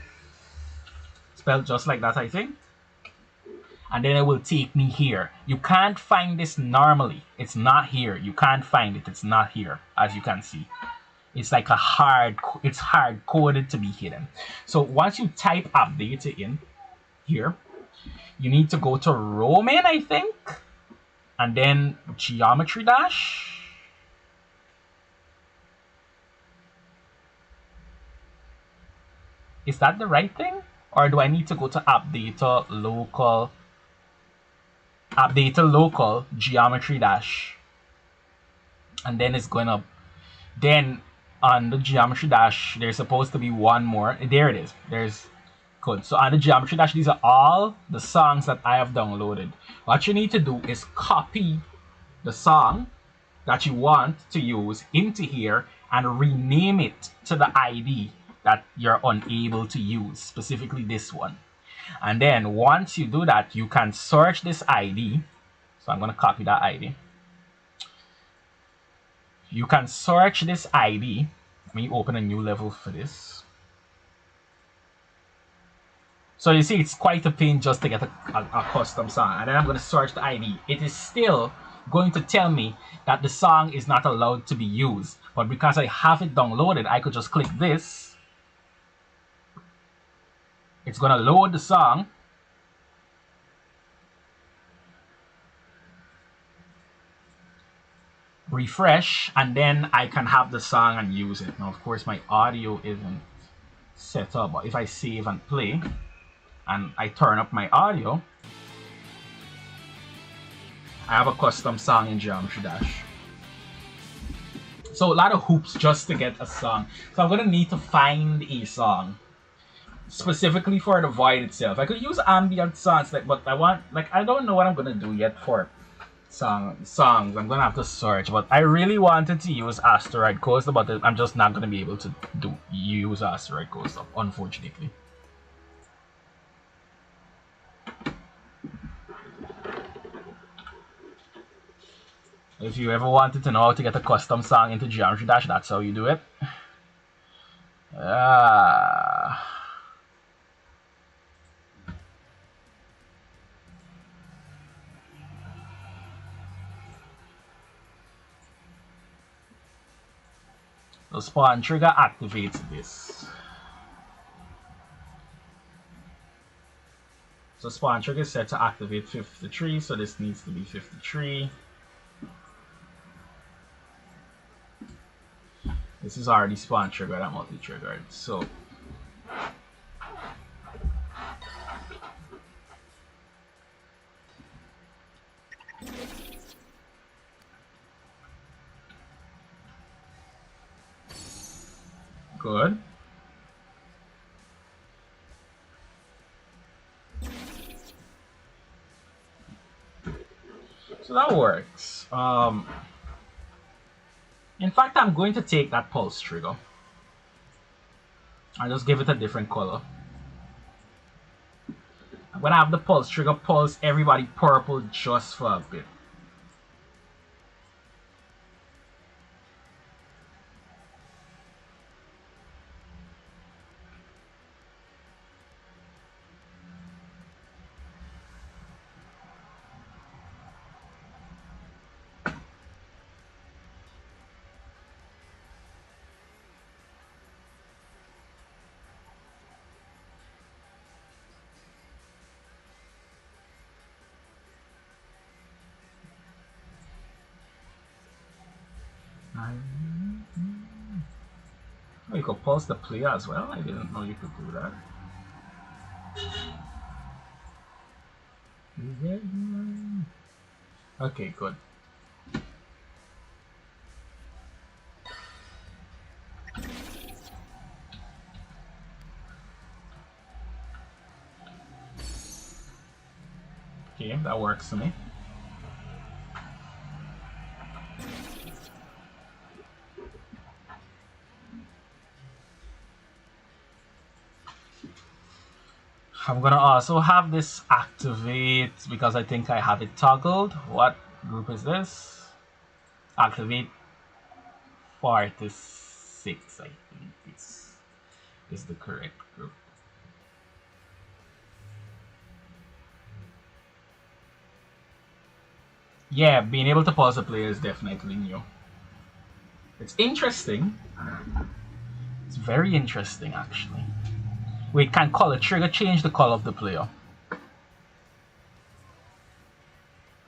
S1: spelled just like that, I think. And then it will take me here. You can't find this normally. It's not here. You can't find it. It's not here, as you can see. It's like it's hard coded to be hidden. So once you type app data in here, you need to go to Roman, I think, and then geometry dash. Is that the right thing? Or do I need to go to app data local geometry dash? And then it's going to, then on the geometry dash, there's supposed to be one more. There it is. There's good. So on the geometry dash, these are all the songs that I have downloaded. What you need to do is copy the song that you want to use into here and rename it to the ID that you're unable to use, specifically this one. And then once you do that, you can search this ID. So I'm going to copy that ID. You can search this ID. Let me open a new level for this. So you see, it's quite a pain just to get a custom song. And then I'm going to search the ID. It is still going to tell me that the song is not allowed to be used. But because I have it downloaded, I could just click this. It's going to load the song. Refresh, and then I can have the song and use it. Now, of course, my audio isn't set up, but if I save and play, and I turn up my audio, I have a custom song in Geometry Dash. So a lot of hoops just to get a song. So I'm gonna need to find a song specifically for the void itself. I could use ambient songs, but I don't know what I'm gonna do yet for songs. I'm gonna have to search, but I really wanted to use Asteroid Coaster, but I'm just not gonna be able to use Asteroid Coaster, unfortunately. If you ever wanted to know how to get a custom song into Geometry Dash, that's how you do it. The spawn trigger activates this. So spawn trigger is set to activate 53, so this needs to be 53. This is already spawn triggered and multi-triggered, so good. So that works. In fact, I'm going to take that pulse trigger. I'll just give it a different color. I'm gonna have the pulse trigger pulse everybody purple just for a bit. you could pause the player as well. I didn't know you could do that. Okay, good. Okay, that works for me. I'm gonna also have this activate because I think I have it toggled. What group is this? Activate 46, I think is the correct group. Yeah, being able to pause a player is definitely new. It's interesting. It's very interesting, actually. We can color trigger change the color of the player.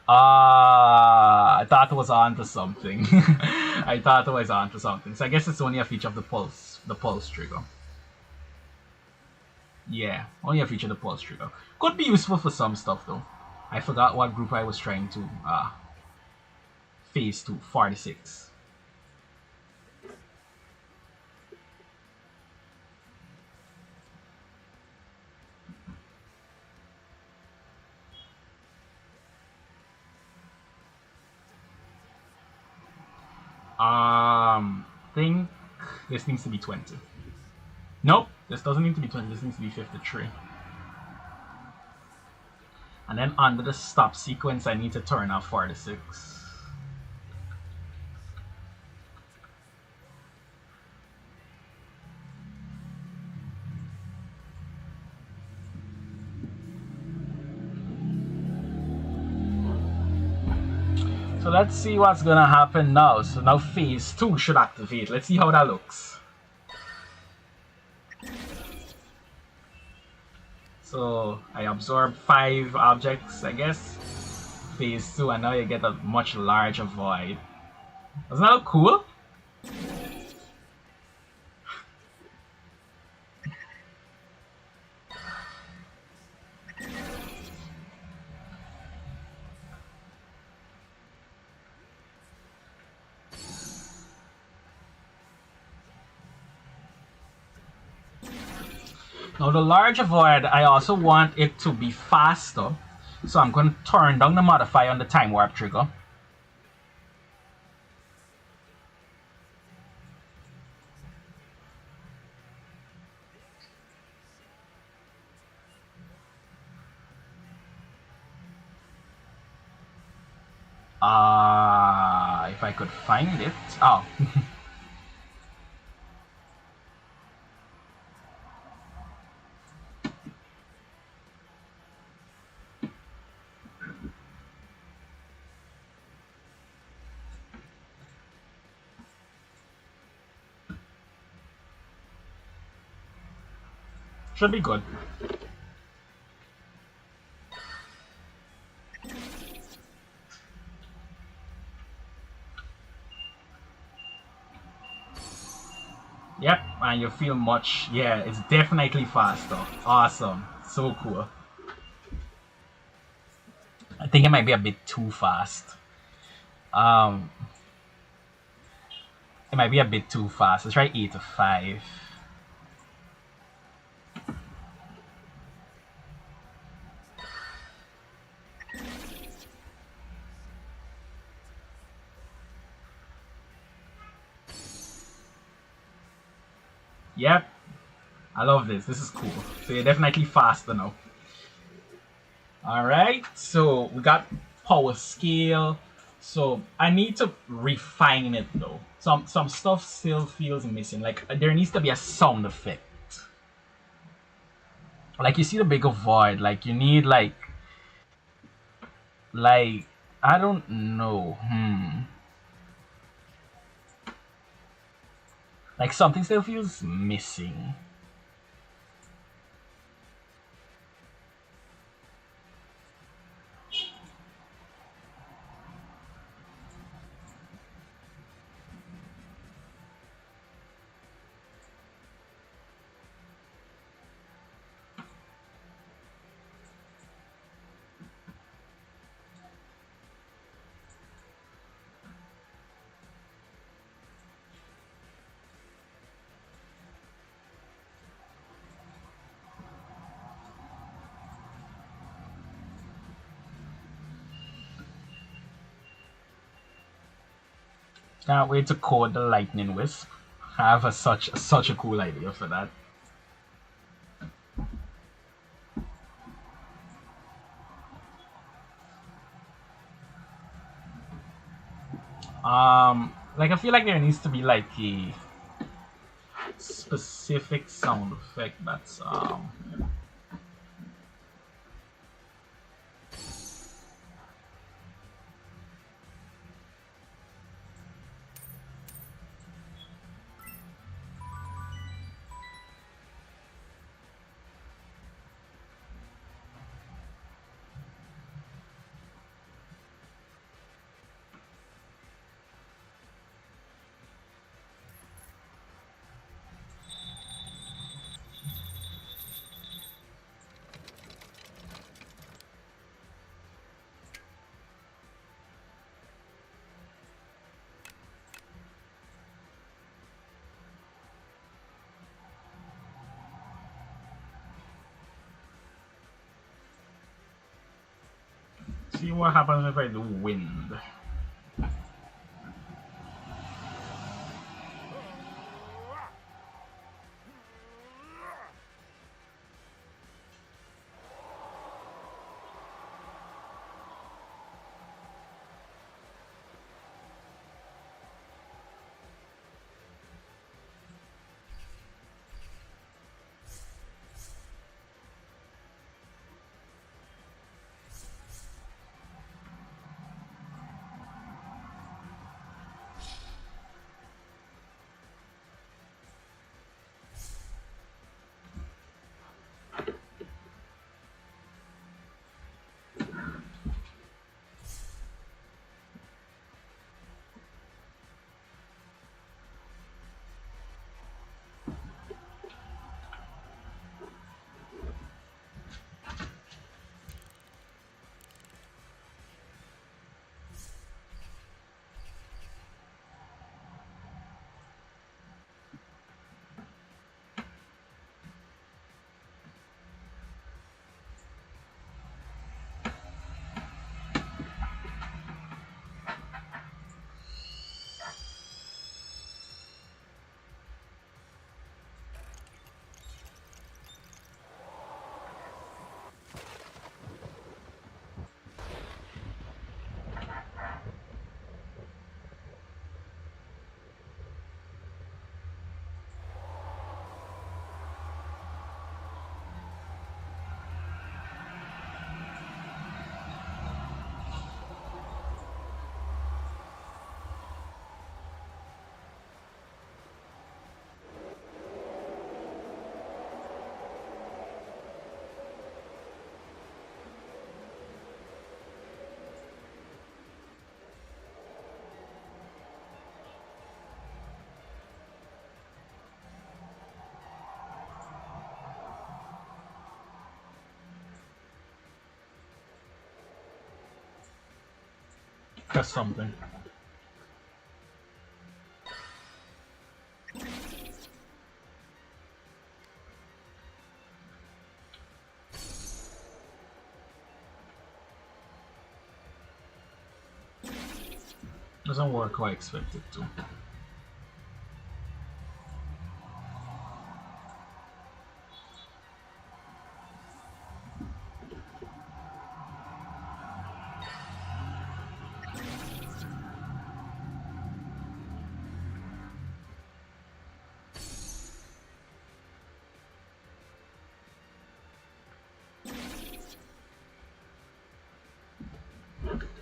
S1: I thought it was onto something. I thought it was onto something. So I guess it's only a feature of the pulse trigger. Yeah, only a feature of the pulse trigger. Could be useful for some stuff though. I forgot what group I was trying to phase to 46. Think this needs to be 20. Nope, this doesn't need to be 20. This needs to be 53. And then under the stop sequence, I need to turn off 46. So let's see what's gonna happen now. So now phase 2 should activate. Let's see how that looks. So I absorb 5 objects, I guess. Phase 2, and now you get a much larger void. Doesn't that look cool? Now the larger void, I also want it to be faster. So I'm going to turn down the modifier on the time warp trigger. If I could find it. Oh. Should be good. Yep, and you feel much, yeah, it's definitely faster. Awesome. So cool. I think it might be a bit too fast. Um, it might be a bit too fast. Let's try 8 to 5. Yep, I love this. This is cool. So you're definitely faster now. Alright, so we got power scale. So I need to refine it though. Some stuff still feels missing. Like there needs to be a sound effect. Like you see the bigger void. Like you need like I don't know. Like something still feels missing. Can't wait to code the lightning wisp. I have such a cool idea for that. Like I feel like there needs to be like a specific sound effect that's see what happens if I do wind. Press something. Doesn't work how I expect it to.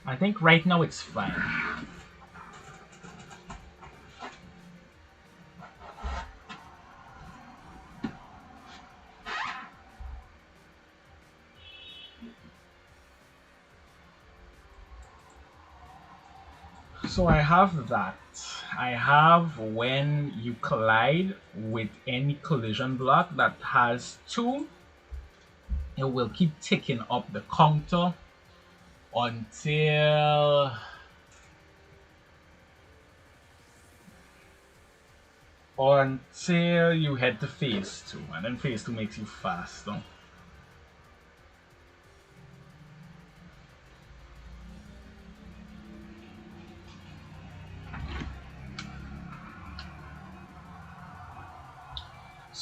S1: I think right now it's fine. So I have that. I have when you collide with any collision block that has two, it will keep ticking up the counter until you head to phase two, and then phase two makes you faster.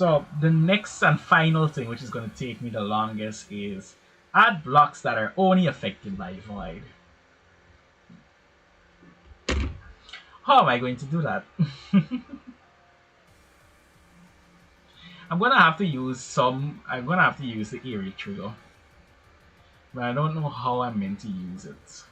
S1: So the next and final thing, which is going to take me the longest, is add blocks that are only affected by void. How am I going to do that? I'm gonna have to use some. I'm gonna have to use the area trigger, but I don't know how I'm meant to use it.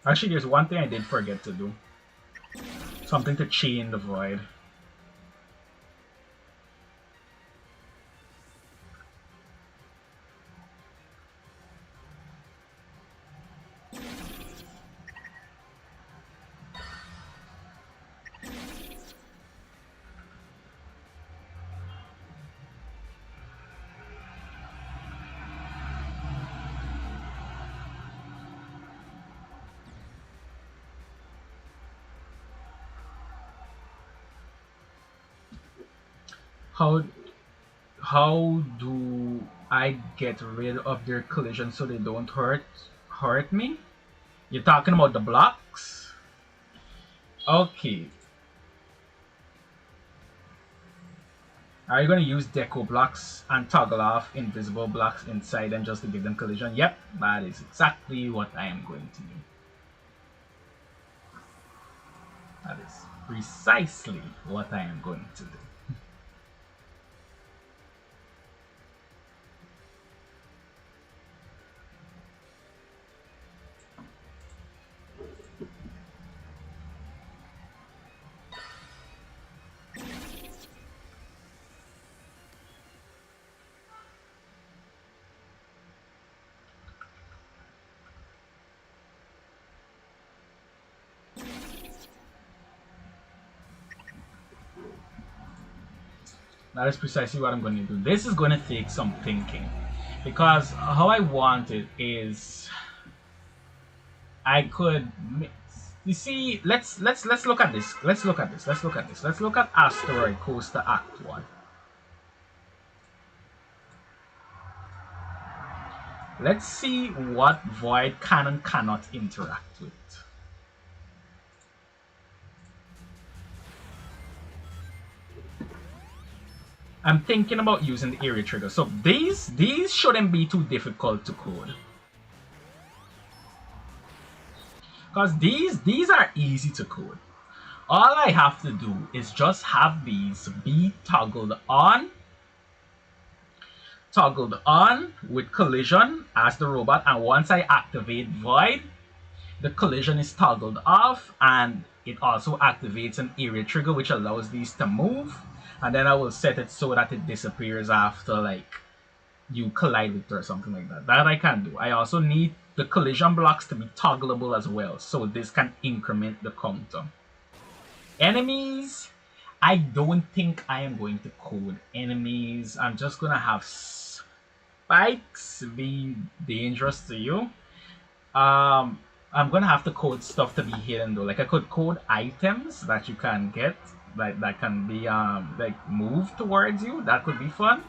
S1: Actually, there's one thing I did forget to do. Something to chain the void. How how do I get rid of their collision so they don't hurt me? You're talking about the blocks? Okay. Are you going to use deco blocks and toggle off invisible blocks inside them just to give them collision? Yep, that is exactly what I am going to do. That is precisely what I am going to do. That is precisely what I'm going to do. This is going to take some thinking, because how I want it is I could. You see, let's look at this. Let's look at this. Let's look at this. Let's look at Asteroid Coaster Act 1. Let's see what Void can and cannot interact with. I'm thinking about using the area trigger. So these shouldn't be too difficult to code. Because these are easy to code. All I have to do is just have these be toggled on with collision as the robot, and once I activate void, the collision is toggled off, and it also activates an area trigger which allows these to move, and then I will set it so that it disappears after like you collide with it or something like that. That I can do. I also need the collision blocks to be toggleable as well, so this can increment the counter. Enemies, I don't think I am going to code enemies. I'm just gonna have spikes be dangerous to you. I'm gonna have to code stuff to be hidden though. Like I could code items that you can get, like that can be like moved towards you. That could be fun.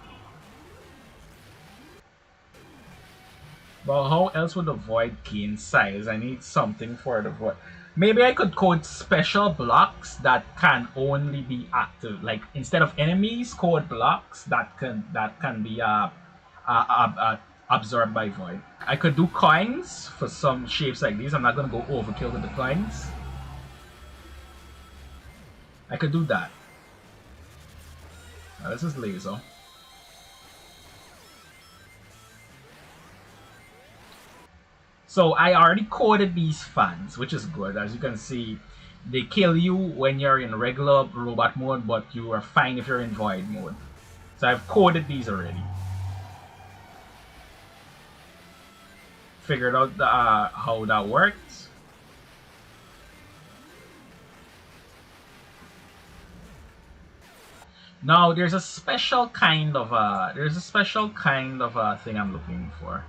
S1: But how else would the void gain size? I need something for the void. Maybe I could code special blocks that can only be active. Like instead of enemies, code blocks that can be absorbed by void. I could do coins for some shapes like these. I'm not gonna go overkill with the coins. I could do that. Now, this is laser. So I already coded these fans, which is good. As you can see, they kill you when you're in regular robot mode, but you are fine if you're in void mode. So I've coded these already. Figured out how that works. Now there's a special kind of thing I'm looking for.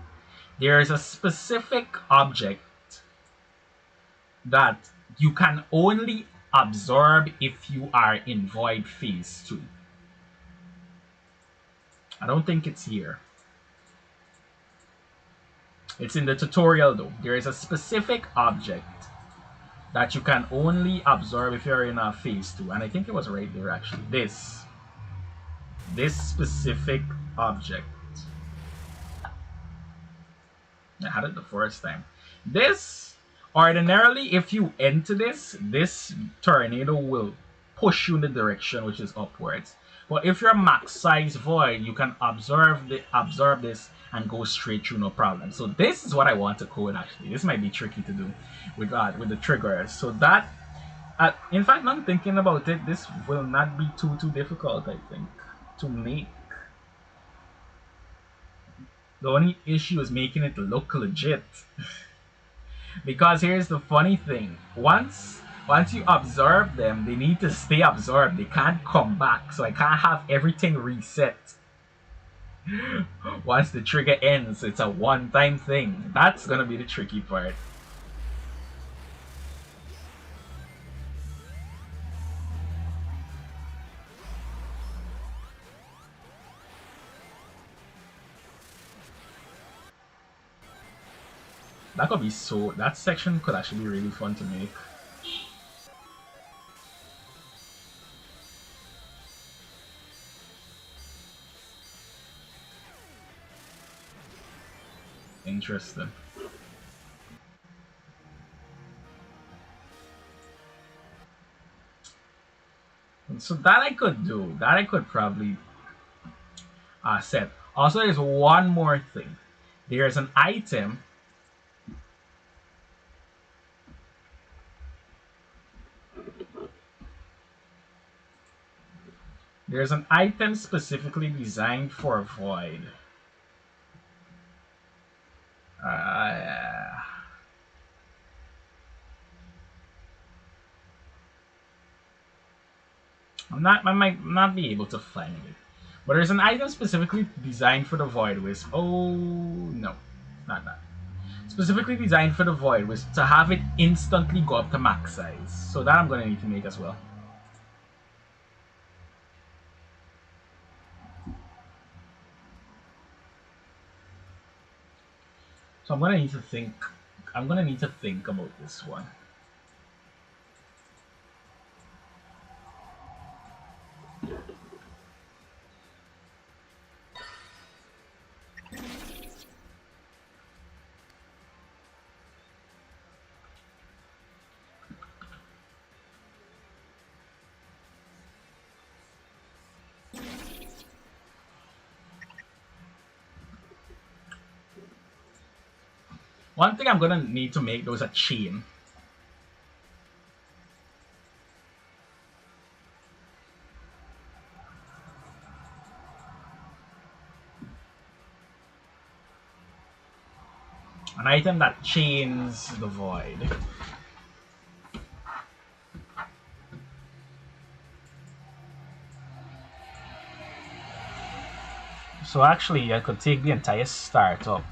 S1: There is a specific object that you can only absorb if you are in void phase 2. I don't think it's here. It's in the tutorial though. There is a specific object that you can only absorb if you're in a phase 2. And I think it was right there actually. This specific object. I had it the first time. This, ordinarily, if you enter this tornado will push you in the direction which is upwards. But if you're max size void, you can absorb this and go straight through no problem. So this is what I want to code actually. This might be tricky to do with the triggers. So that, in fact, now I'm thinking about it, this will not be too difficult. I think to make. The only issue is making it look legit. Because here's the funny thing. Once you absorb them, they need to stay absorbed. They can't come back. So I can't have everything reset. Once the trigger ends, it's a one-time thing. That's gonna be the tricky part. That section could actually be really fun to make. Interesting. So that I could do. That I could probably set. Also, there's one more thing. There's an item. There's an item specifically designed for Void. I might not be able to find it. But there's an item specifically designed for the Void Wisp. Oh, no. Not that. Specifically designed for the Void Wisp to have it instantly go up to max size. So that I'm going to need to make as well. So I'm going to need to think. I'm going to need to think about this one. One thing I'm going to need to make though is a chain. An item that chains the Void. So actually, I could take the entire startup.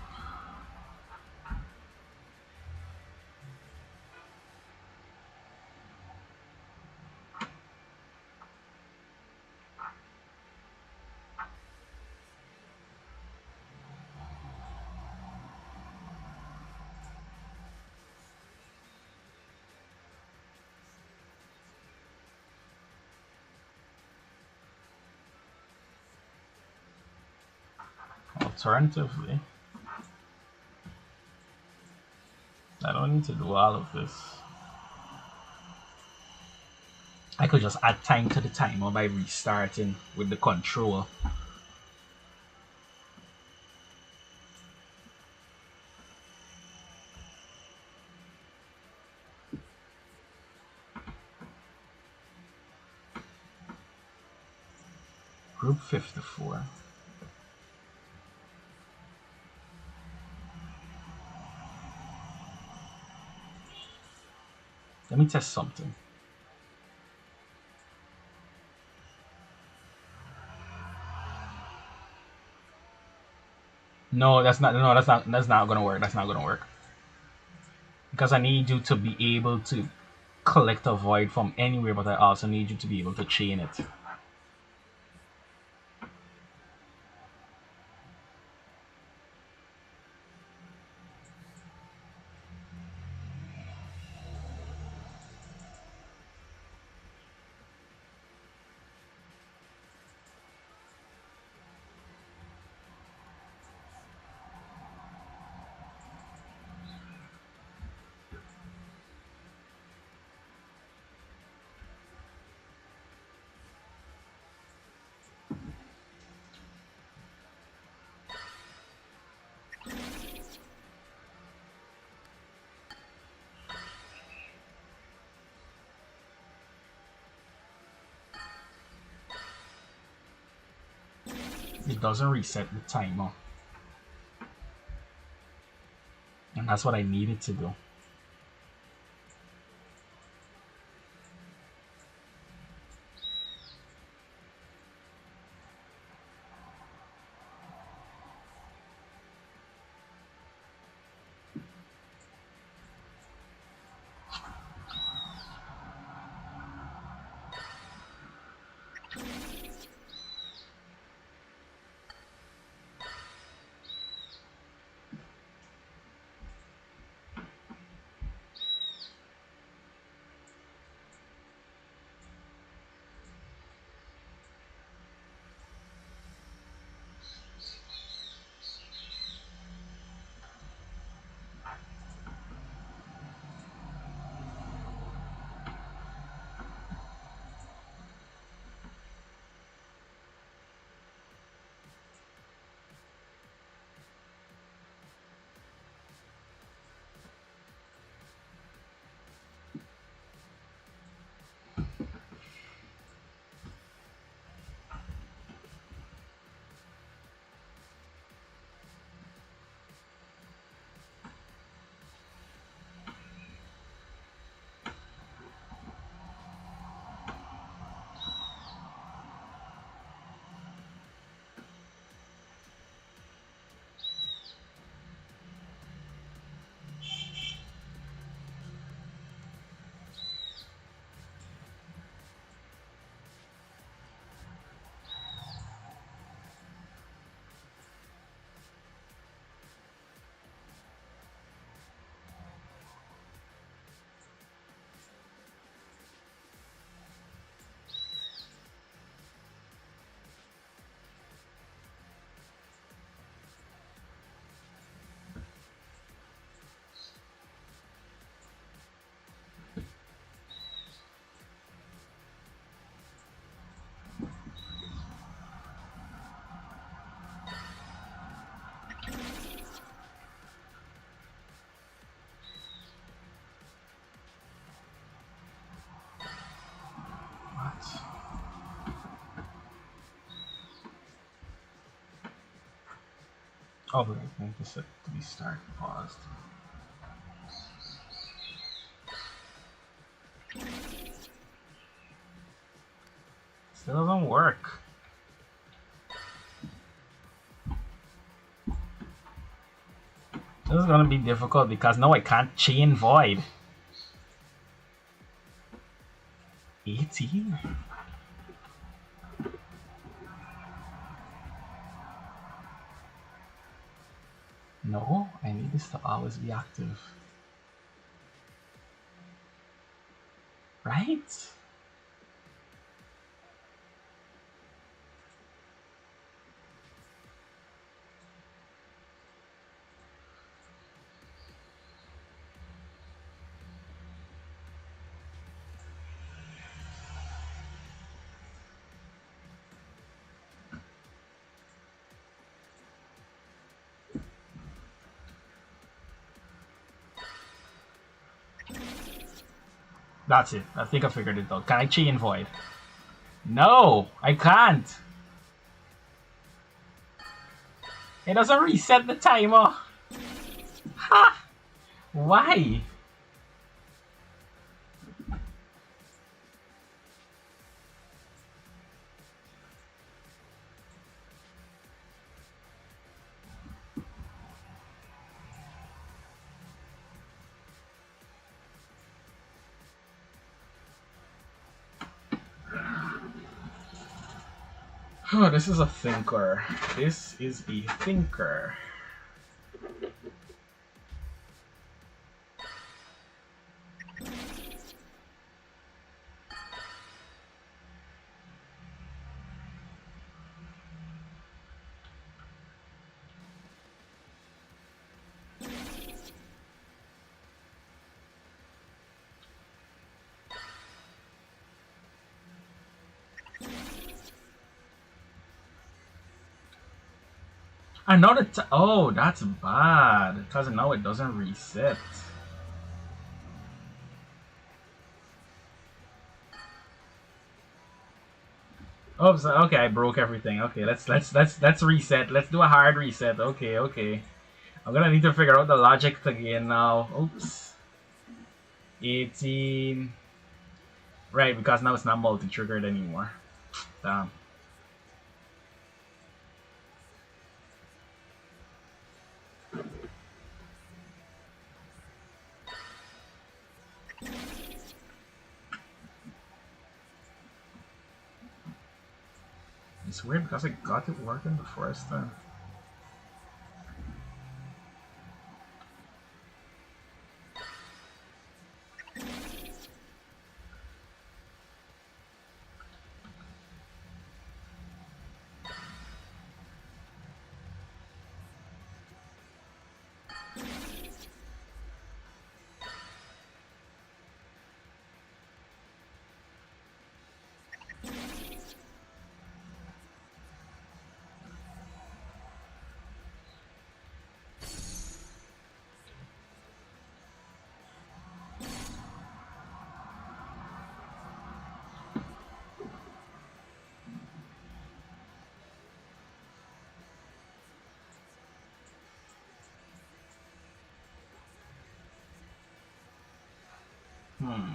S1: Alternatively, I don't need to do all of this. I could just add time to the timer by restarting with the control. Group 54. Let me test something. No, that's not. No, that's not gonna work. That's not gonna work. Because I need you to be able to collect a void from anywhere, but I also need you to be able to chain it. It doesn't reset the timer. And that's what I needed to do. What? Oh, but I think this to be start paused. Still doesn't work. This is gonna be difficult because now I can't chain void. 18? No, I need this to always be active. Right? That's it. I think I figured it out. Can I chain void? No, I can't. It doesn't reset the timer. Ha! Why? Oh, this is a thinker. This is a thinker. Another oh, that's bad. Because now it doesn't reset. Oh, so, okay, I broke everything. Okay, let's reset. Let's do a hard reset. Okay, okay. I'm gonna need to figure out the logic again now. Oops. 18. Right, because now it's not multi-triggered anymore. Damn. It's weird because I got it working the first time. Hmm.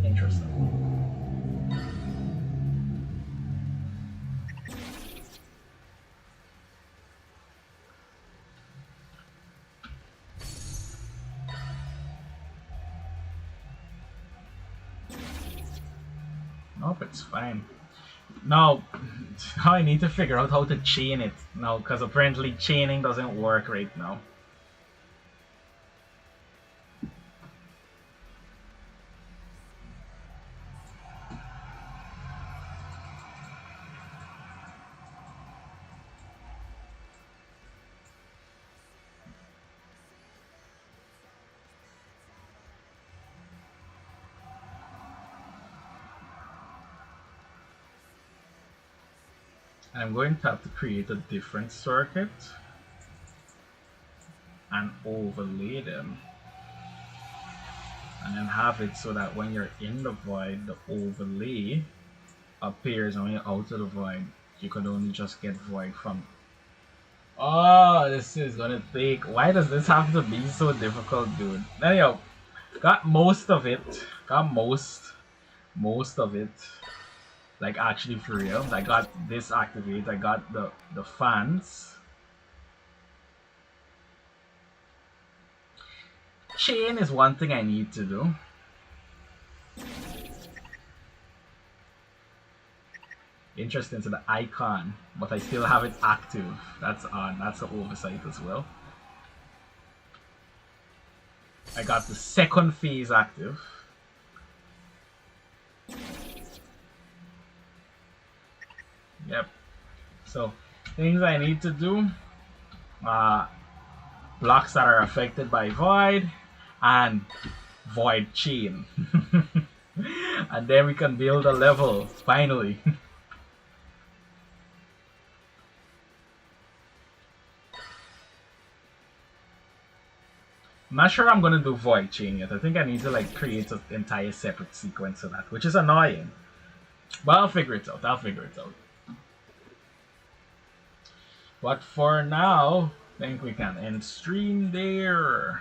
S1: Interesting. Nope, it's fine. Now, now I need to figure out how to chain it now, because apparently chaining doesn't work right now. And I'm going to have to create a different circuit and overlay them. And then have it so that when you're in the void, the overlay appears, and when you're out of the void, you could only just get void from. Oh, this is gonna take. Why does this have to be so difficult, dude? Anyhow, got most of it. Got most of it. Like actually for real. I got this activate. I got the fans. Chain is one thing I need to do. Interesting to the icon, but I still have it active. That's odd. That's an oversight as well. I got the second phase active. Yep. So things I need to do. Blocks that are affected by void and void chain. And then we can build a level finally. I'm not sure I'm gonna do void chain yet. I think I need to like create an entire separate sequence of that, which is annoying. But I'll figure it out. I'll figure it out. But for now, I think we can end stream there.